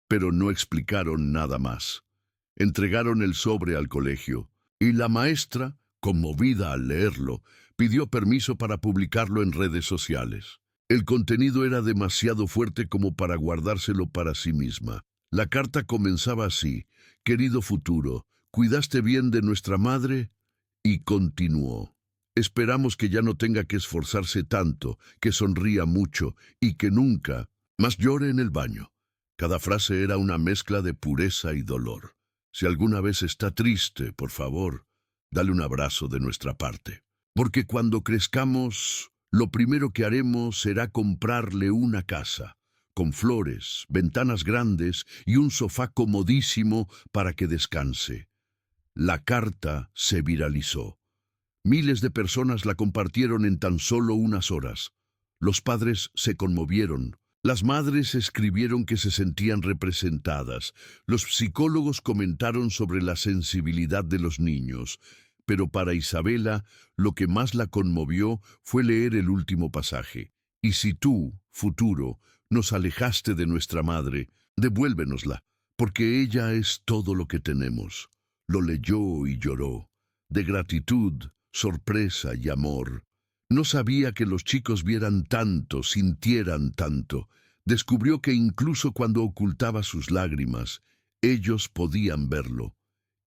Pero no explicaron nada más. Entregaron el sobre al colegio, y la maestra, conmovida al leerlo, pidió permiso para publicarlo en redes sociales. El contenido era demasiado fuerte como para guardárselo para sí misma. La carta comenzaba así: «Querido futuro, ¿cuidaste bien de nuestra madre?». Y continuó: «Esperamos que ya no tenga que esforzarse tanto, que sonría mucho y que nunca más llore en el baño». Cada frase era una mezcla de pureza y dolor. «Si alguna vez está triste, por favor, dale un abrazo de nuestra parte. Porque cuando crezcamos, lo primero que haremos será comprarle una casa, con flores, ventanas grandes y un sofá comodísimo para que descanse». La carta se viralizó. Miles de personas la compartieron en tan solo unas horas. Los padres se conmovieron. Las madres escribieron que se sentían representadas. Los psicólogos comentaron sobre la sensibilidad de los niños. Pero para Isabela, lo que más la conmovió fue leer el último pasaje. «Y si tú, futuro, nos alejaste de nuestra madre, devuélvenosla, porque ella es todo lo que tenemos». Lo leyó y lloró, de gratitud, sorpresa y amor. No sabía que los chicos vieran tanto, sintieran tanto. Descubrió que incluso cuando ocultaba sus lágrimas, ellos podían verlo.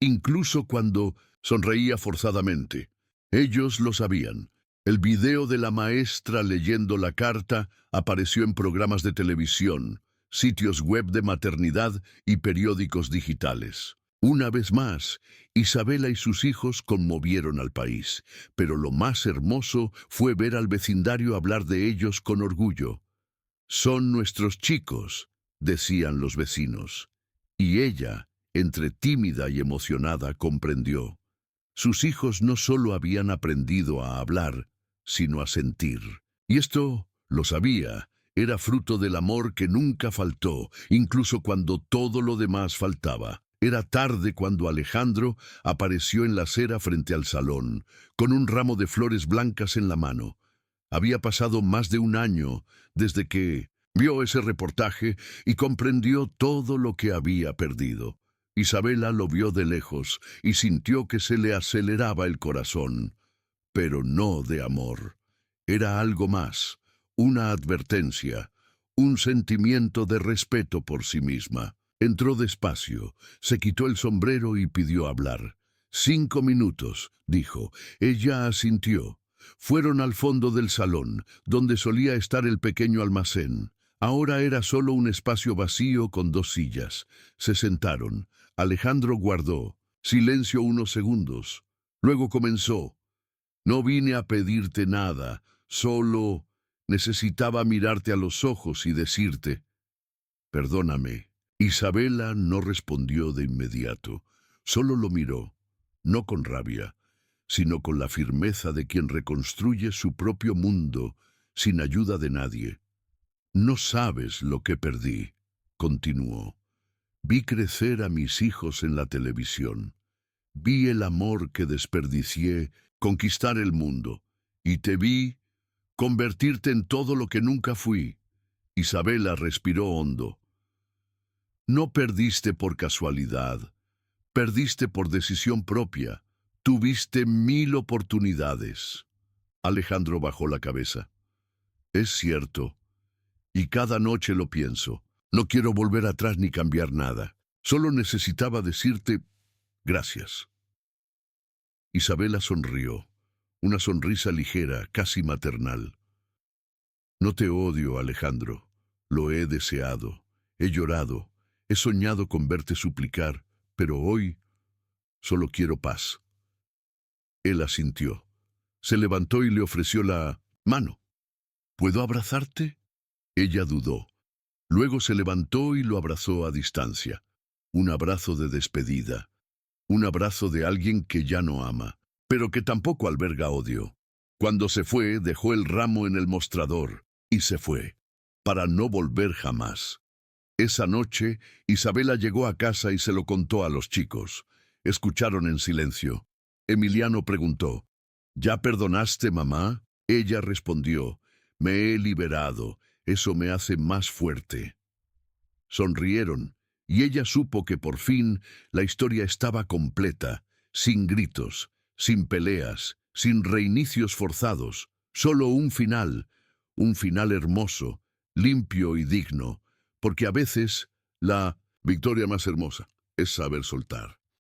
Incluso cuando sonreía forzadamente. Ellos lo sabían. El video de la maestra leyendo la carta apareció en programas de televisión, sitios web de maternidad y periódicos digitales. Una vez más, Isabela y sus hijos conmovieron al país, pero lo más hermoso fue ver al vecindario hablar de ellos con orgullo. «Son nuestros chicos», decían los vecinos. Y ella, entre tímida y emocionada, comprendió. Sus hijos no solo habían aprendido a hablar, sino a sentir. Y esto, lo sabía, era fruto del amor que nunca faltó, incluso cuando todo lo demás faltaba. Era tarde cuando Alejandro apareció en la acera frente al salón, con un ramo de flores blancas en la mano. Había pasado más de un año desde que vio ese reportaje y comprendió todo lo que había perdido. Isabela lo vio de lejos y sintió que se le aceleraba el corazón, pero no de amor. Era algo más, una advertencia, un sentimiento de respeto por sí misma. Entró despacio, se quitó el sombrero y pidió hablar. 5 minutos, dijo. Ella asintió. Fueron al fondo del salón, donde solía estar el pequeño almacén. Ahora era solo un espacio vacío con 2 sillas. Se sentaron. Alejandro guardó silencio unos segundos. Luego comenzó. «No vine a pedirte nada, solo necesitaba mirarte a los ojos y decirte, perdóname». Isabela no respondió de inmediato, solo lo miró, no con rabia, sino con la firmeza de quien reconstruye su propio mundo sin ayuda de nadie. «No sabes lo que perdí», continuó. «Vi crecer a mis hijos en la televisión. Vi el amor que desperdicié conquistar el mundo, y te vi convertirte en todo lo que nunca fui». Isabela respiró hondo. «No perdiste por casualidad, perdiste por decisión propia. Tuviste 1000 oportunidades». Alejandro bajó la cabeza. «Es cierto, y cada noche lo pienso. No quiero volver atrás ni cambiar nada. Solo necesitaba decirte gracias». Isabela sonrió, una sonrisa ligera, casi maternal. «No te odio, Alejandro. Lo he deseado, he llorado. He soñado con verte suplicar, pero hoy solo quiero paz». Él asintió. Se levantó y le ofreció la mano. «¿Puedo abrazarte?». Ella dudó. Luego se levantó y lo abrazó a distancia. Un abrazo de despedida. Un abrazo de alguien que ya no ama, pero que tampoco alberga odio. Cuando se fue, dejó el ramo en el mostrador y se fue, para no volver jamás. Esa noche, Isabela llegó a casa y se lo contó a los chicos. Escucharon en silencio. Emiliano preguntó, «¿Ya perdonaste, mamá?». Ella respondió, me he liberado, eso me hace más fuerte. Sonrieron, y ella supo que por fin la historia estaba completa, sin gritos, sin peleas, sin reinicios forzados, solo un final hermoso, limpio y digno, porque a veces la victoria más hermosa es saber soltar.